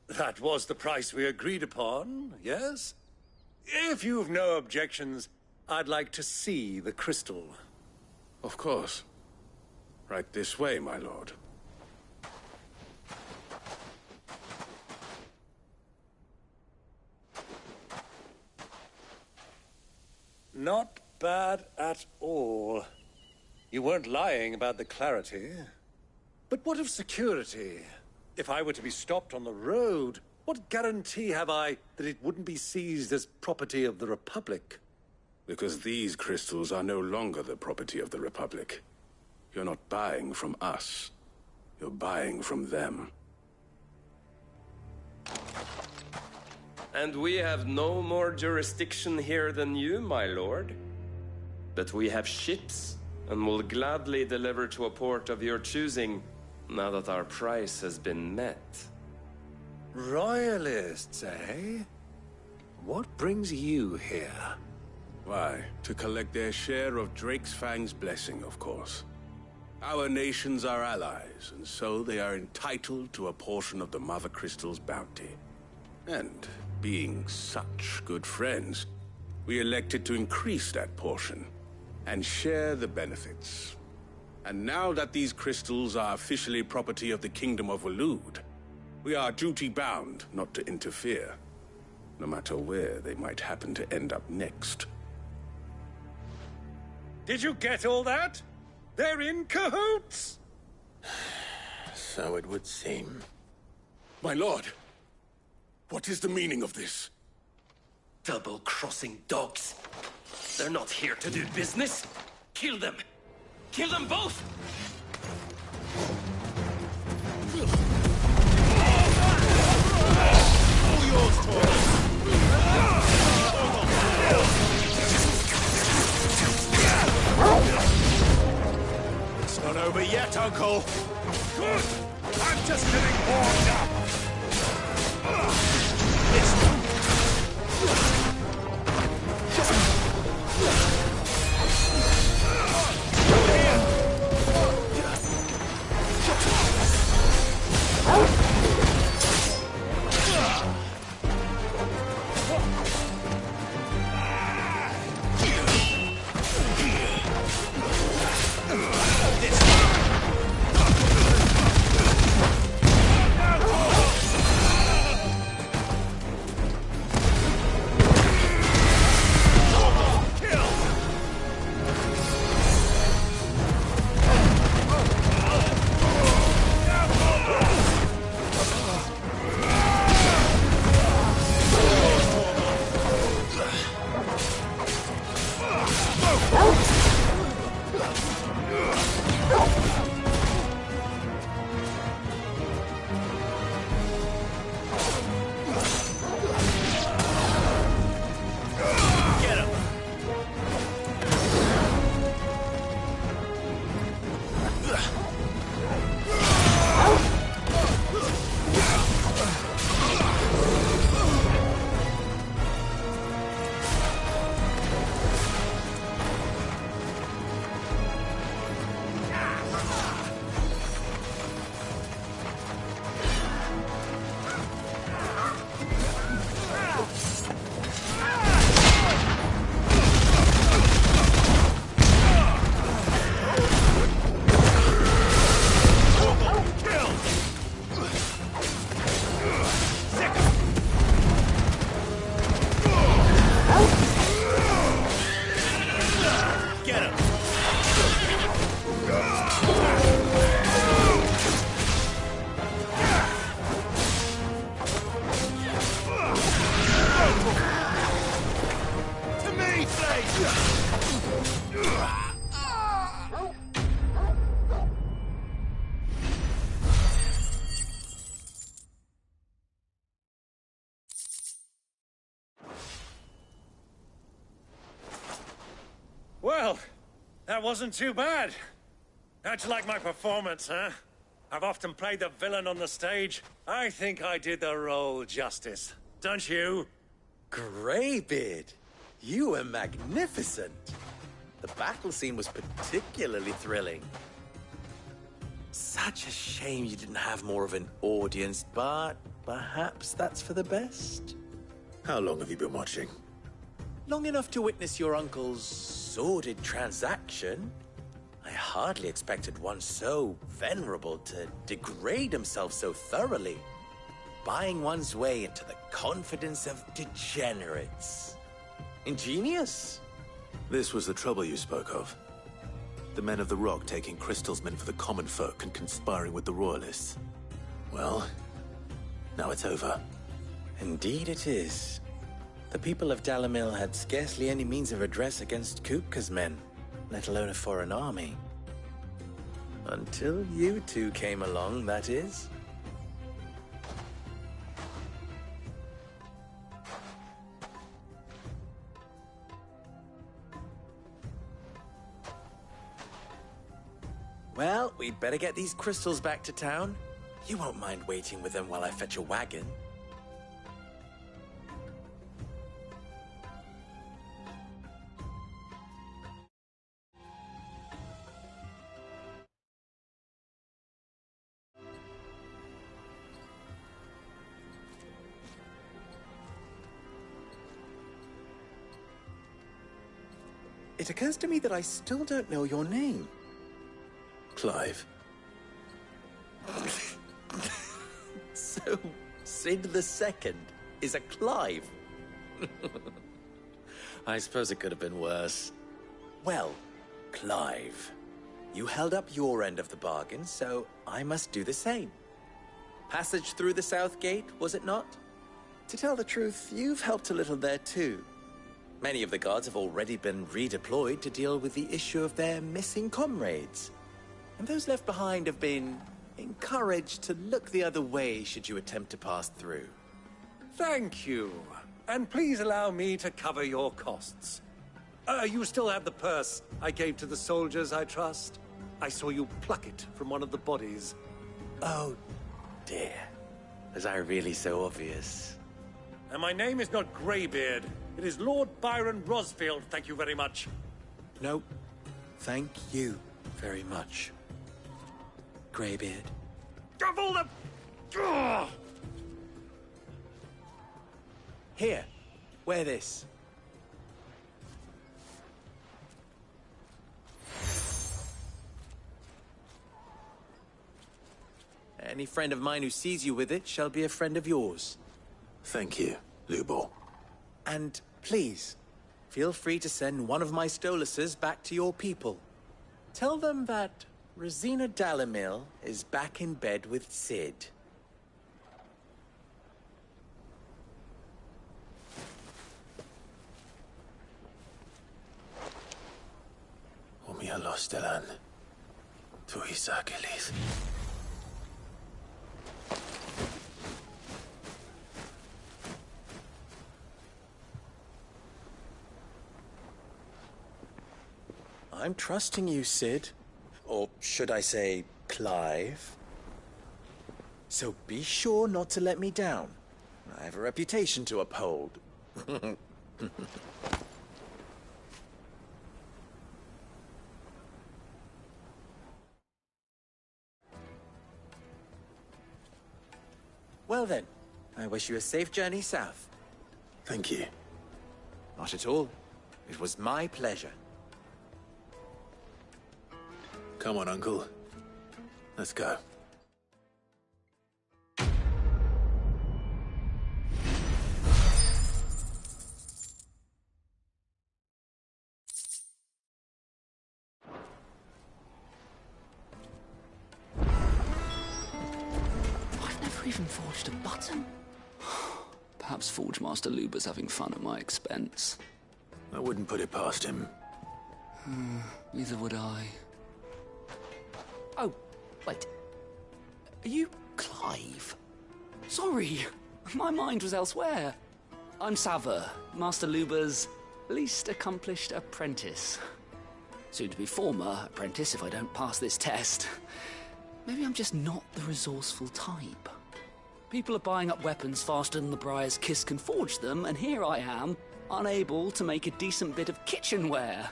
That was the price we agreed upon, yes? If you've no objections, I'd like to see the crystal. Of course. Right this way, my lord. Not bad at all. You weren't lying about the clarity. But what of security? If I were to be stopped on the road, what guarantee have I that it wouldn't be seized as property of the Republic? Because these crystals are no longer the property of the Republic. You're not buying from us. You're buying from them. And we have no more jurisdiction here than you, my lord. But we have ships, and will gladly deliver to a port of your choosing, now that our price has been met. Royalists, eh? What brings you here? Why, to collect their share of Drake's Fang's blessing, of course. Our nations are allies, and so they are entitled to a portion of the Mother Crystal's bounty. And being such good friends, we elected to increase that portion and share the benefits. And now that these crystals are officially property of the Kingdom of Waloed, we are duty-bound not to interfere, no matter where they might happen to end up next. Did you get all that? They're in cahoots! So it would seem. My lord, what is the meaning of this? Double-crossing dogs. They're not here to do business. Kill them. Kill them both! All yours, Torgal. It's not over yet, Uncle. Good. I'm just getting warmed up. Well, that wasn't too bad. How'd you like my performance, huh? I've often played the villain on the stage. I think I did the role justice. Don't you? Greybeard, you were magnificent. The battle scene was particularly thrilling. Such a shame you didn't have more of an audience, but perhaps that's for the best. How long have you been watching? Long enough to witness your uncle's sordid transaction. I hardly expected one so venerable to degrade himself so thoroughly, buying one's way into the confidence of degenerates. Ingenious. This was the trouble you spoke of. The men of the Rock taking crystals meant for the common folk and conspiring with the Royalists. Well, now it's over. Indeed it is. The people of Dalamil had scarcely any means of redress against Kupka's men, let alone a foreign army. Until you two came along, that is. Well, we'd better get these crystals back to town. You won't mind waiting with them while I fetch a wagon. It occurs to me that I still don't know your name. Clive. So, Sid the Second is a Clive? I suppose it could have been worse. Well, Clive, you held up your end of the bargain, so I must do the same. Passage through the South Gate, was it not? To tell the truth, you've helped a little there too. Many of the guards have already been redeployed to deal with the issue of their missing comrades. And those left behind have been encouraged to look the other way should you attempt to pass through. Thank you. And please allow me to cover your costs. You still have the purse I gave to the soldiers, I trust? I saw you pluck it from one of the bodies. Oh, dear. Was I really so obvious? And my name is not Greybeard. It is Lord Byron Rosfield, thank you very much. No, thank you very much, Greybeard. Of all the... Ugh! Here, wear this. Any friend of mine who sees you with it shall be a friend of yours. Thank you, Lubor. And please, feel free to send one of my Stoluses back to your people. Tell them that Rosina Dalamil is back in bed with Sid. Omia Lostelan. Tuisa Kelis. I'm trusting you, Sid. Or should I say, Clive? So be sure not to let me down. I have a reputation to uphold. Well then, I wish you a safe journey south. Thank you. Not at all. It was my pleasure. Come on, Uncle. Let's go. I've never even forged a button. Perhaps Forge Master Luber's having fun at my expense. I wouldn't put it past him. Neither would I. Oh, wait. Are you Clive? Sorry, my mind was elsewhere. I'm Sava, Master Luber's least accomplished apprentice. Soon to be former apprentice if I don't pass this test. Maybe I'm just not the resourceful type. People are buying up weapons faster than the Briar's Kiss can forge them, and here I am, unable to make a decent bit of kitchenware.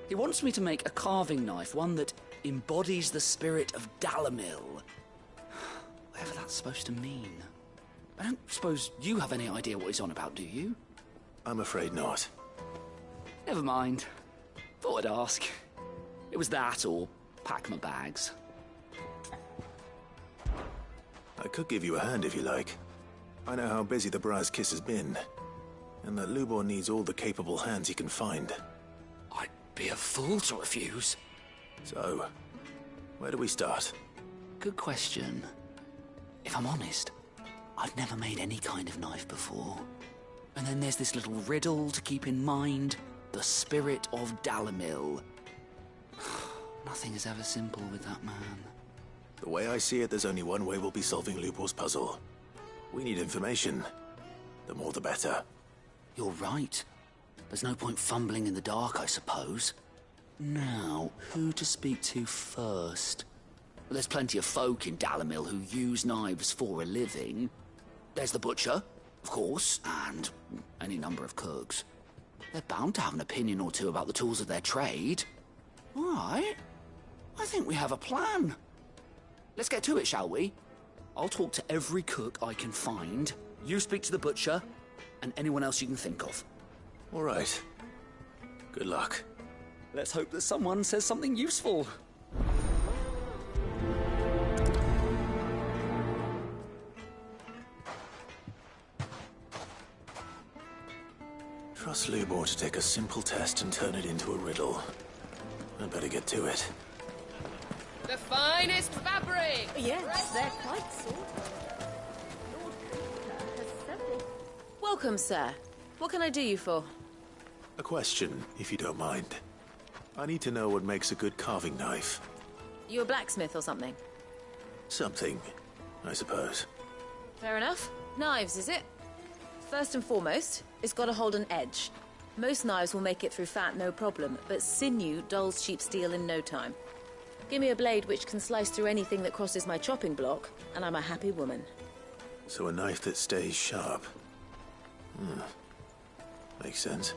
He wants me to make a carving knife, one that embodies the spirit of Dalamil. Whatever that's supposed to mean. I don't suppose you have any idea what he's on about, do you? I'm afraid not. Never mind. Thought I'd ask. It was that or pack my bags. I could give you a hand if you like. I know how busy the Briar's Kiss has been, and that Lubor needs all the capable hands he can find. I'd be a fool to refuse. So, where do we start? Good question. If I'm honest, I've never made any kind of knife before. And then there's this little riddle to keep in mind. The spirit of Dalamil. Nothing is ever simple with that man. The way I see it, there's only one way we'll be solving Lubor's puzzle. We need information. The more the better. You're right. There's no point fumbling in the dark, I suppose. Now, who to speak to first? Well, there's plenty of folk in Dalamil who use knives for a living. There's the butcher, of course, and any number of cooks. They're bound to have an opinion or two about the tools of their trade. All right. I think we have a plan. Let's get to it, shall we? I'll talk to every cook I can find. You speak to the butcher, and anyone else you can think of. All right. Good luck. Let's hope that someone says something useful. Trust Lubor to take a simple test and turn it into a riddle. I better get to it. The finest fabric! Yes, they're quite sorted. Lord Cooper has several... Welcome, sir. What can I do you for? A question, if you don't mind. I need to know what makes a good carving knife. You a blacksmith or something? Something, I suppose. Fair enough. Knives, is it? First and foremost, it's got to hold an edge. Most knives will make it through fat, no problem, but sinew dulls cheap steel in no time. Give me a blade which can slice through anything that crosses my chopping block, and I'm a happy woman. So a knife that stays sharp. Makes sense.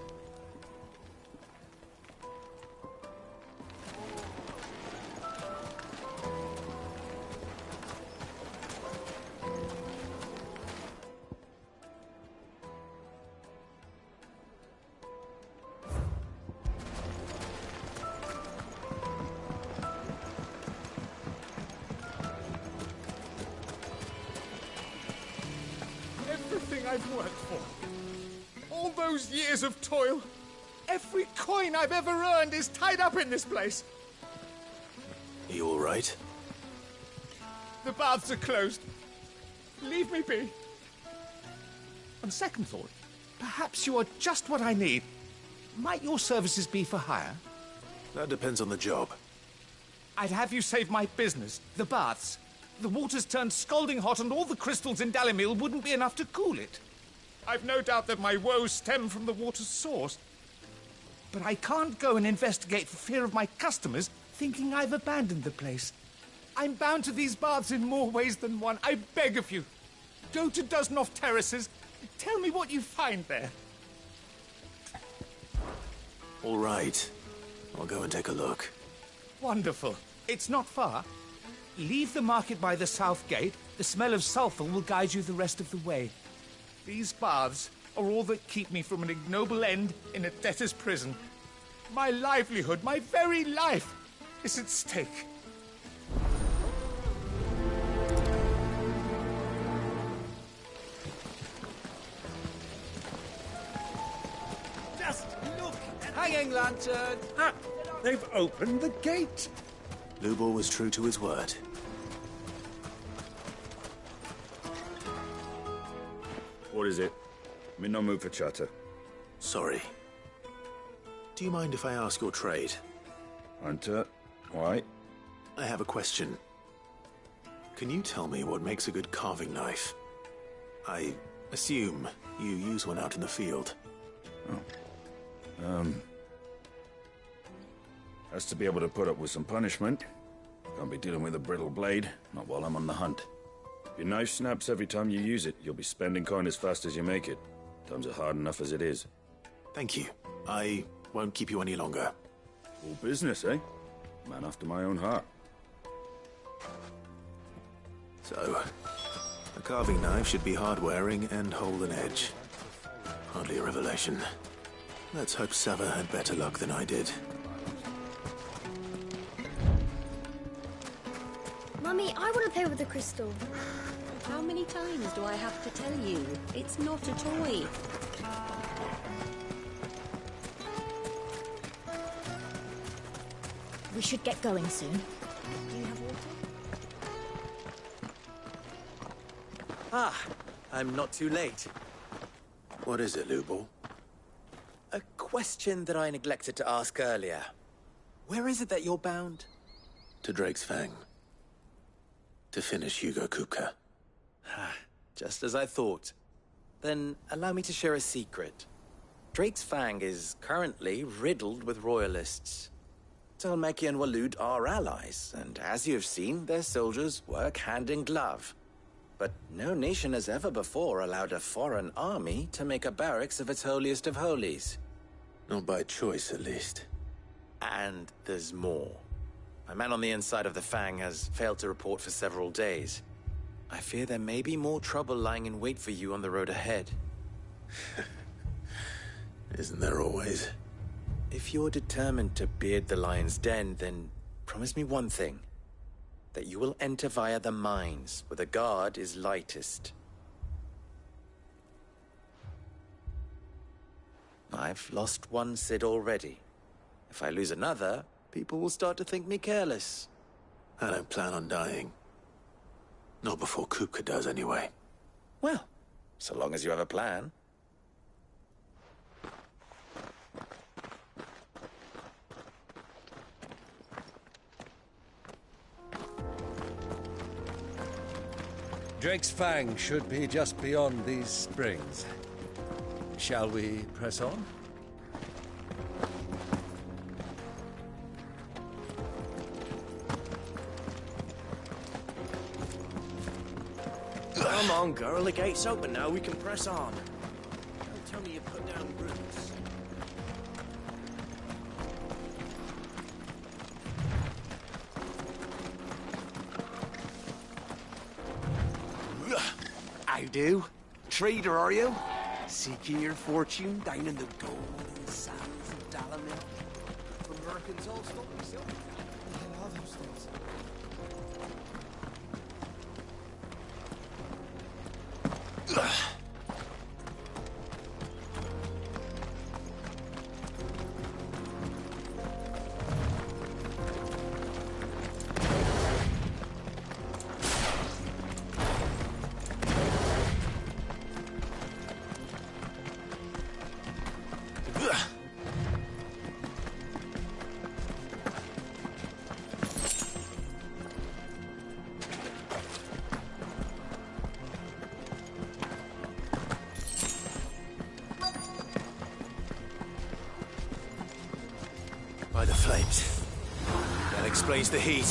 Everything I've worked for. All those years of toil. Every coin I've ever earned is tied up in this place. You all right? The baths are closed. Leave me be. On second thought, perhaps you are just what I need. Might your services be for hire? That depends on the job. I'd have you save my business, the baths. The water's turned scalding hot and all the crystals in Dalimil wouldn't be enough to cool it. I've no doubt that my woes stem from the water's source. But I can't go and investigate for fear of my customers thinking I've abandoned the place. I'm bound to these baths in more ways than one. I beg of you. Go to Dusnoff Terraces. Tell me what you find there. All right. I'll go and take a look. Wonderful. It's not far. Leave the market by the south gate. The smell of sulphur will guide you the rest of the way. These baths are all that keep me from an ignoble end in a debtor's prison. My livelihood, my very life, is at stake. Just look! Hanging lantern! Ah, they've opened the gate! Lubor was true to his word. What is it? I'm in no mood for chatter. Sorry. Do you mind if I ask your trade? Hunter, why? I have a question. Can you tell me what makes a good carving knife? I assume you use one out in the field. Has to be able to put up with some punishment. Can't be dealing with a brittle blade, not while I'm on the hunt. If your knife snaps every time you use it, you'll be spending coin as fast as you make it. Times are hard enough as it is. Thank you. I won't keep you any longer. All business, eh? Man after my own heart. So, a carving knife should be hard-wearing and hold an edge. Hardly a revelation. Let's hope Sava had better luck than I did. Mummy, I want to play with the crystal. How many times do I have to tell you? It's not a toy. We should get going soon. Do you have water? Ah, I'm not too late. What is it, Lubor? A question that I neglected to ask earlier. Where is it that you're bound? To Drake's Fang. To finish Hugo Kupka. Just as I thought. Then allow me to share a secret. Drake's Fang is currently riddled with royalists. Talmeki and Walud are allies, and as you've seen, their soldiers work hand in glove. But no nation has ever before allowed a foreign army to make a barracks of its holiest of holies. Not by choice, at least. And there's more. My man on the inside of the Fang has failed to report for several days. I fear there may be more trouble lying in wait for you on the road ahead. Isn't there always? If you're determined to beard the lion's den, then promise me one thing. That you will enter via the mines, where the guard is lightest. I've lost one Cid already. If I lose another, people will start to think me careless. I don't plan on dying. Not before Kupka does, anyway. Well, so long as you have a plan. Drake's Fang should be just beyond these springs. Shall we press on? Come on, girl, the gate's open now, we can press on. Don't tell me you put down roots. I do. Trader, are you? Seeking your fortune down in the golden sands of Dalamil? Americans all stop themselves. Yeah, all those things. By the flames. That explains the heat.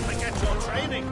Forget your training.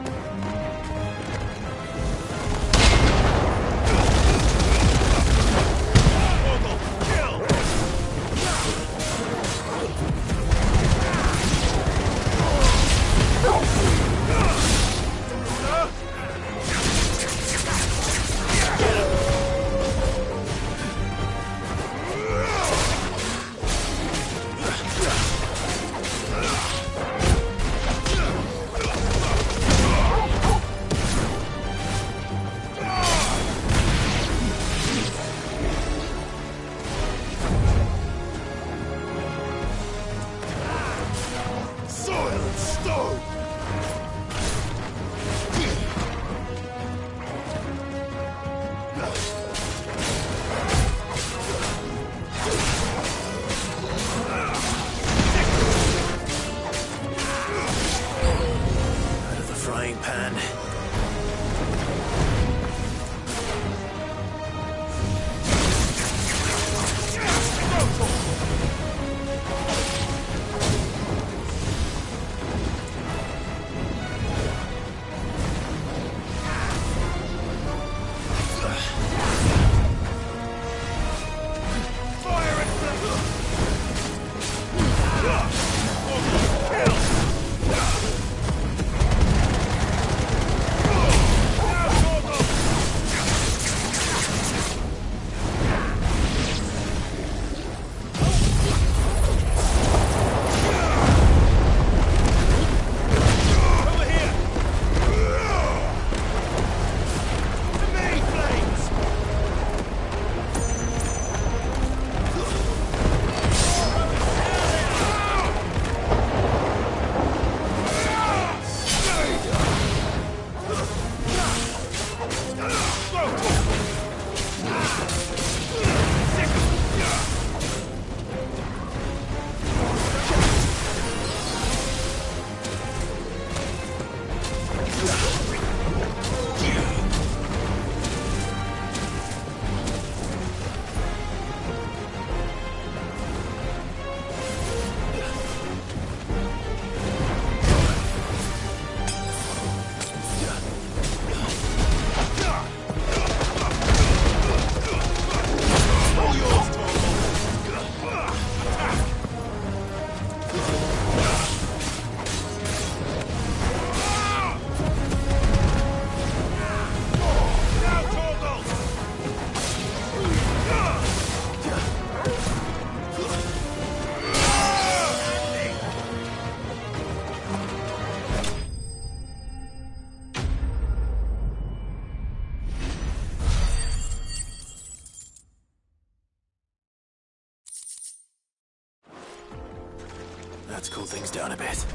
Let's cool things down a bit.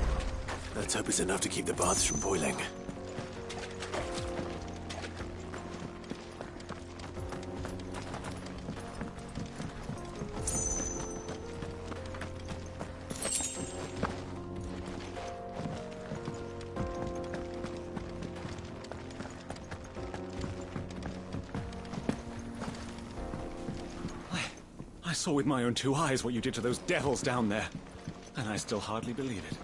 Let's hope it's enough to keep the baths from boiling. saw with my own 2 eyes what you did to those devils down there, and I still hardly believe it.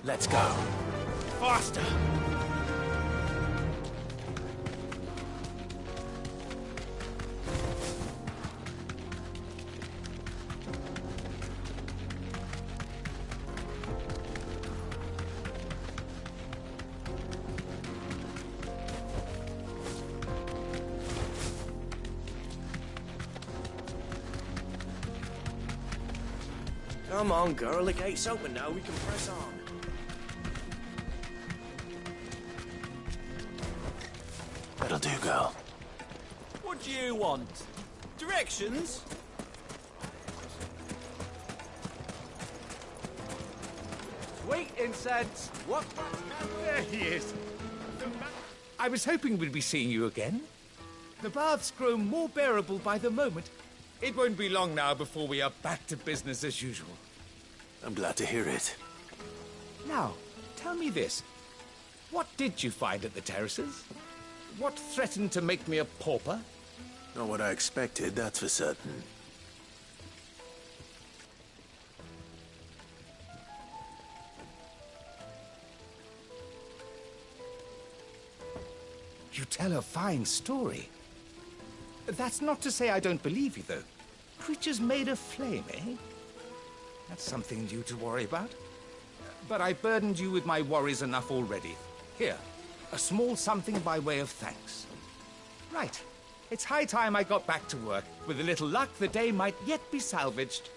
Let's go. Faster! Come on, girl. The gate's open now. We can press on. That'll do, girl. What do you want? Directions? Sweet incense! What? There he is. I was hoping we'd be seeing you again. The baths grow more bearable by the moment. It won't be long now before we are back to business as usual. I'm glad to hear it. Now, tell me this. What did you find at the terraces? What threatened to make me a pauper? Not what I expected, that's for certain. You tell a fine story. That's not to say I don't believe you, though. Creatures made of flame, eh? That's something new to worry about. But I burdened you with my worries enough already. Here, a small something by way of thanks. Right. It's high time I got back to work. With a little luck, the day might yet be salvaged.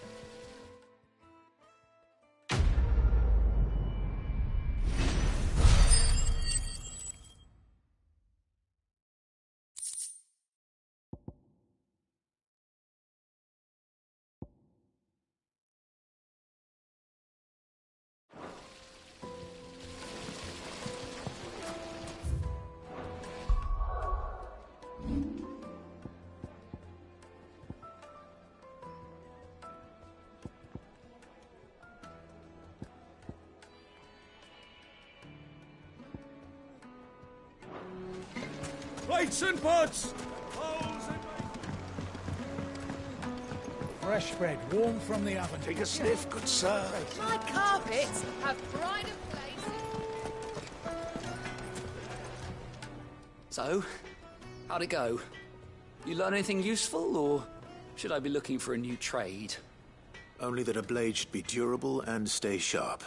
Plates and pots! Fresh bread, warm from the oven. Take a sniff, good sir. My carpets have pride of place. So, how'd it go? You learn anything useful, or should I be looking for a new trade? Only that a blade should be durable and stay sharp.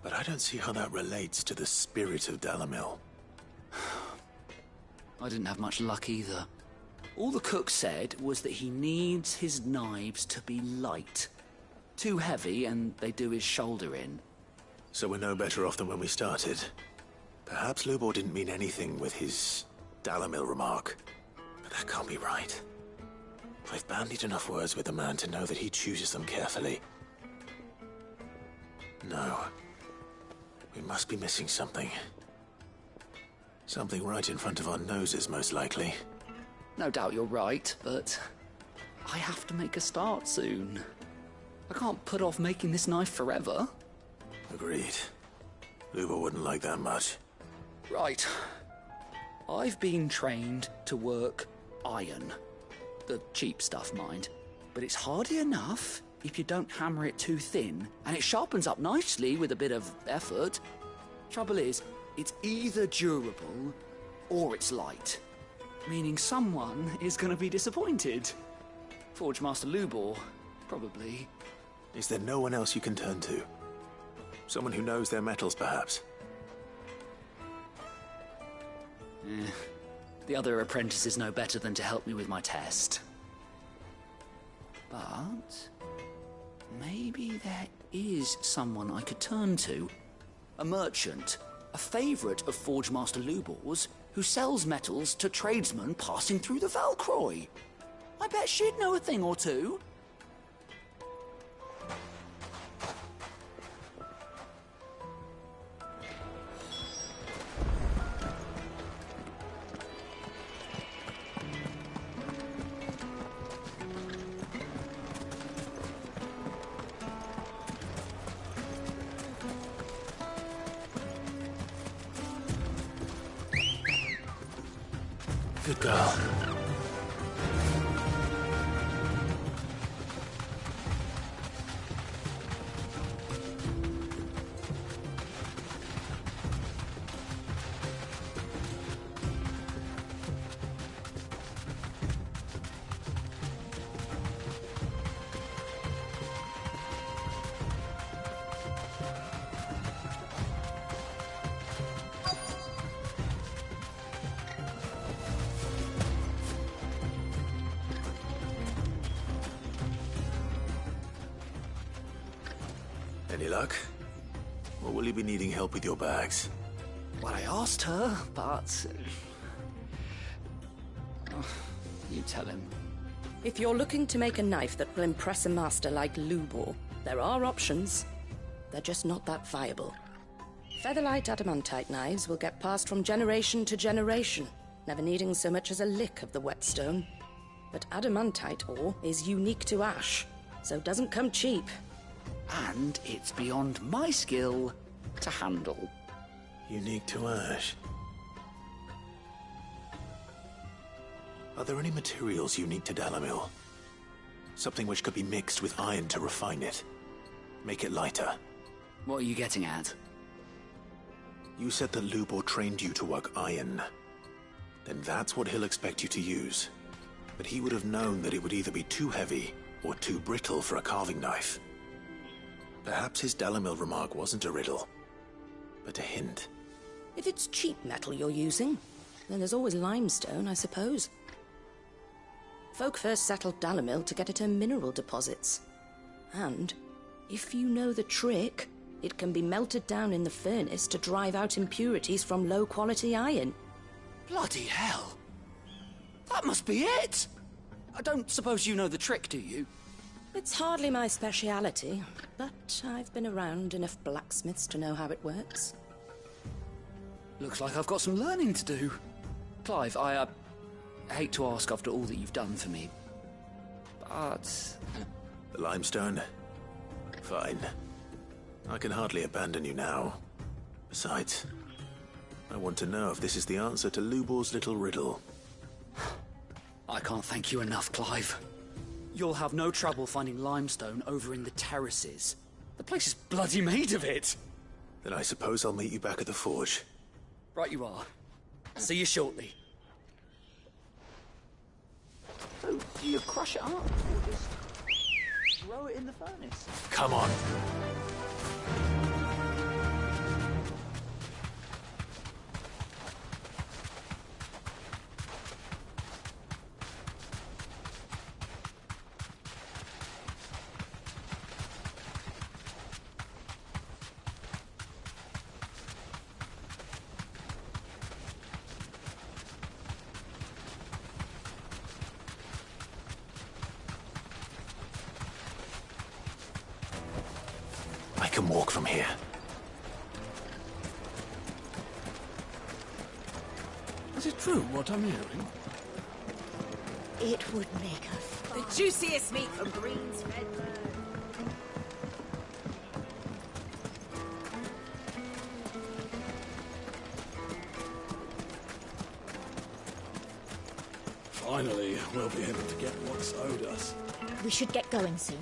But I don't see how that relates to the spirit of Dalamil. I didn't have much luck either. All the cook said was that he needs his knives to be light. Too heavy and they do his shoulder in. So we're no better off than when we started. Perhaps Lubor didn't mean anything with his Dalamil remark. But that can't be right. I've bandied enough words with the man to know that he chooses them carefully. No. We must be missing something. Something right in front of our noses, most likely. No doubt you're right, but I have to make a start soon. I can't put off making this knife forever. Agreed. Lubor wouldn't like that much. Right. I've been trained to work iron. The cheap stuff, mind. But it's hardy enough if you don't hammer it too thin, and it sharpens up nicely with a bit of effort. Trouble is, it's either durable or it's light. Meaning someone is going to be disappointed. Forge Master Lubor, probably. Is there no one else you can turn to? Someone who knows their metals, perhaps? The other apprentices know better than to help me with my test. But maybe there is someone I could turn to. A merchant, a favourite of Forge Master Lubor's, who sells metals to tradesmen passing through the Valcroy. I bet she'd know a thing or two. Good girl. Any luck? Or will you be needing help with your bags? Well, I asked her, but... you tell him. If you're looking to make a knife that will impress a master like Lubor, there are options. They're just not that viable. Featherlight adamantite knives will get passed from generation to generation, never needing so much as a lick of the whetstone. But adamantite ore is unique to ash, so it doesn't come cheap. And it's beyond my skill to handle. Unique to ash. Are there any materials unique to Dalamil? Something which could be mixed with iron to refine it. Make it lighter. What are you getting at? You said that Lubor trained you to work iron. Then that's what he'll expect you to use. But he would have known that it would either be too heavy or too brittle for a carving knife. Perhaps his Dalamil remark wasn't a riddle, but a hint. If it's cheap metal you're using, then there's always limestone, I suppose. Folk first settled Dalamil to get at her mineral deposits. And, if you know the trick, it can be melted down in the furnace to drive out impurities from low-quality iron. Bloody hell! That must be it! I don't suppose you know the trick, do you? It's hardly my speciality, but I've been around enough blacksmiths to know how it works. Looks like I've got some learning to do. Clive, I hate to ask after all that you've done for me, but... The limestone? Fine. I can hardly abandon you now. Besides, I want to know if this is the answer to Lubor's little riddle. I can't thank you enough, Clive. You'll have no trouble finding limestone over in the terraces. The place is bloody made of it. Then I suppose I'll meet you back at the forge. Right you are. See you shortly. So, do you crush it up, or just throw it in the furnace? Come on. I can walk from here. Is it true what I'm hearing? It would make a The juiciest meat from Green's Redbird. Finally, we'll be able to get what's owed us. We should get going soon.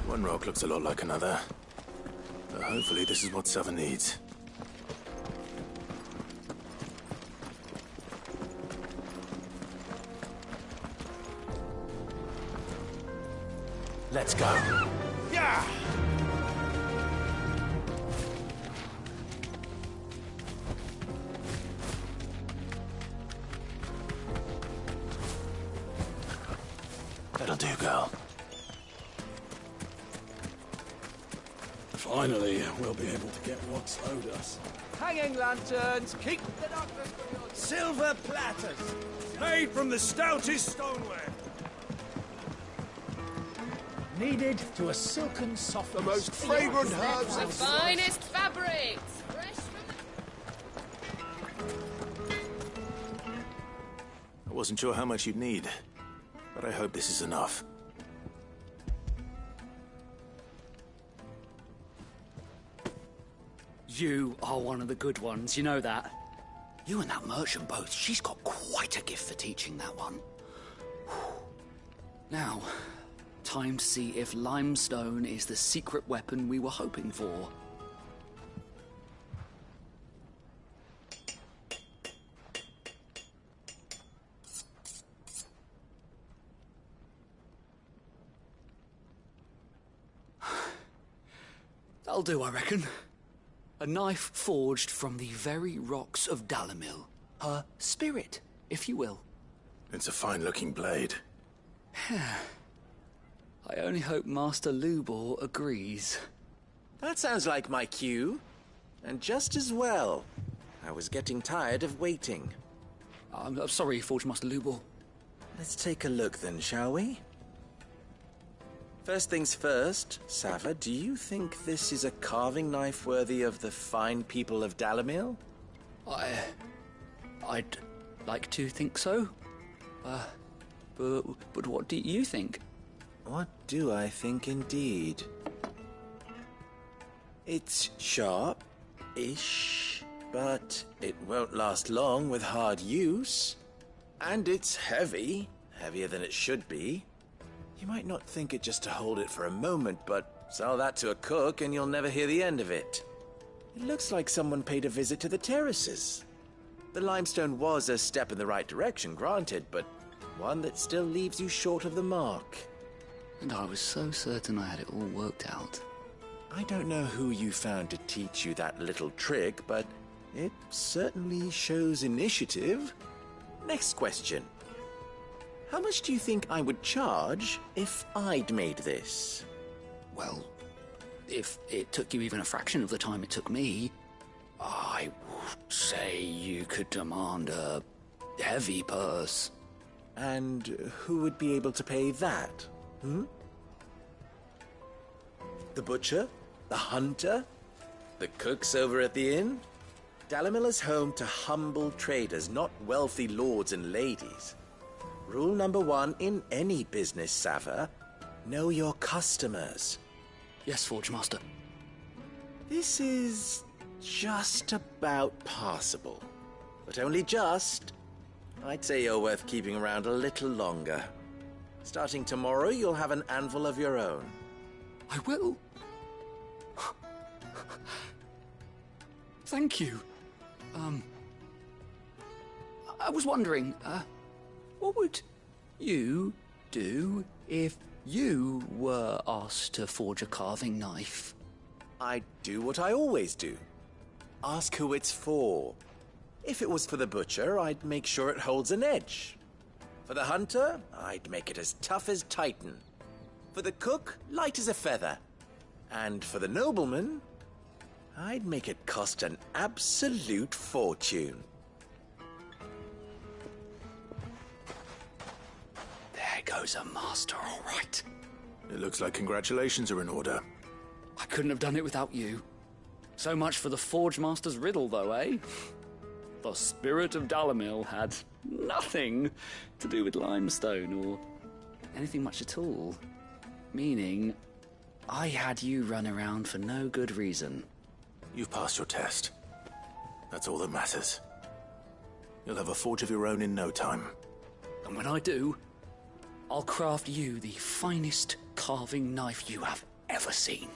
One rock looks a lot like another. But hopefully this is what Sava needs. Let's go. Yeah! That'll do, girl. Finally, we'll be able to get what's owed us. Hanging lanterns, keep the darkness from your... Silver platters! Made from the stoutest stoneware. Kneaded to a silken softness. The most fragrant herbs The and finest fabrics! Fresh I wasn't sure how much you'd need, but I hope this is enough. You are one of the good ones, you know that. You and that merchant both, she's got quite a gift for teaching that one. Now, time to see if limestone is the secret weapon we were hoping for. That'll do, I reckon. A knife forged from the very rocks of Dalamil. Her spirit, if you will. It's a fine-looking blade. I only hope Master Lubor agrees. That sounds like my cue. And just as well. I was getting tired of waiting. I'm sorry, Forge Master Lubor. Let's take a look then, shall we? First things first, Sava, do you think this is a carving knife worthy of the fine people of Dalamil? I'd like to think so. But what do you think? What do I think indeed? It's sharp-ish, but it won't last long with hard use. And it's heavy, heavier than it should be. You might not think it just to hold it for a moment, but sell that to a cook and you'll never hear the end of it. It looks like someone paid a visit to the terraces. The limestone was a step in the right direction, granted, but one that still leaves you short of the mark. And I was so certain I had it all worked out. I don't know who you found to teach you that little trick, but it certainly shows initiative. Next question. How much do you think I would charge if I'd made this? Well, if it took you even a fraction of the time it took me, I would say you could demand a heavy purse. And who would be able to pay that? The butcher? The hunter? The cooks over at the inn? Dalamil is home to humble traders, not wealthy lords and ladies. Rule number 1 in any business, Sava, know your customers. Yes, Forge Master. This is just about passable. But only just. I'd say you're worth keeping around a little longer. Starting tomorrow, you'll have an anvil of your own. I will. Thank you. I was wondering, what would you do if you were asked to forge a carving knife? I'd do what I always do. Ask who it's for. If it was for the butcher, I'd make sure it holds an edge. For the hunter, I'd make it as tough as Titan. For the cook, light as a feather. And for the nobleman, I'd make it cost an absolute fortune. There goes a master, all right. It looks like congratulations are in order. I couldn't have done it without you. So much for the Forge Master's riddle, though, eh? The spirit of Dalamil had nothing to do with limestone or anything much at all. Meaning, I had you run around for no good reason. You've passed your test. That's all that matters. You'll have a forge of your own in no time. And when I do, I'll craft you the finest carving knife you have ever seen.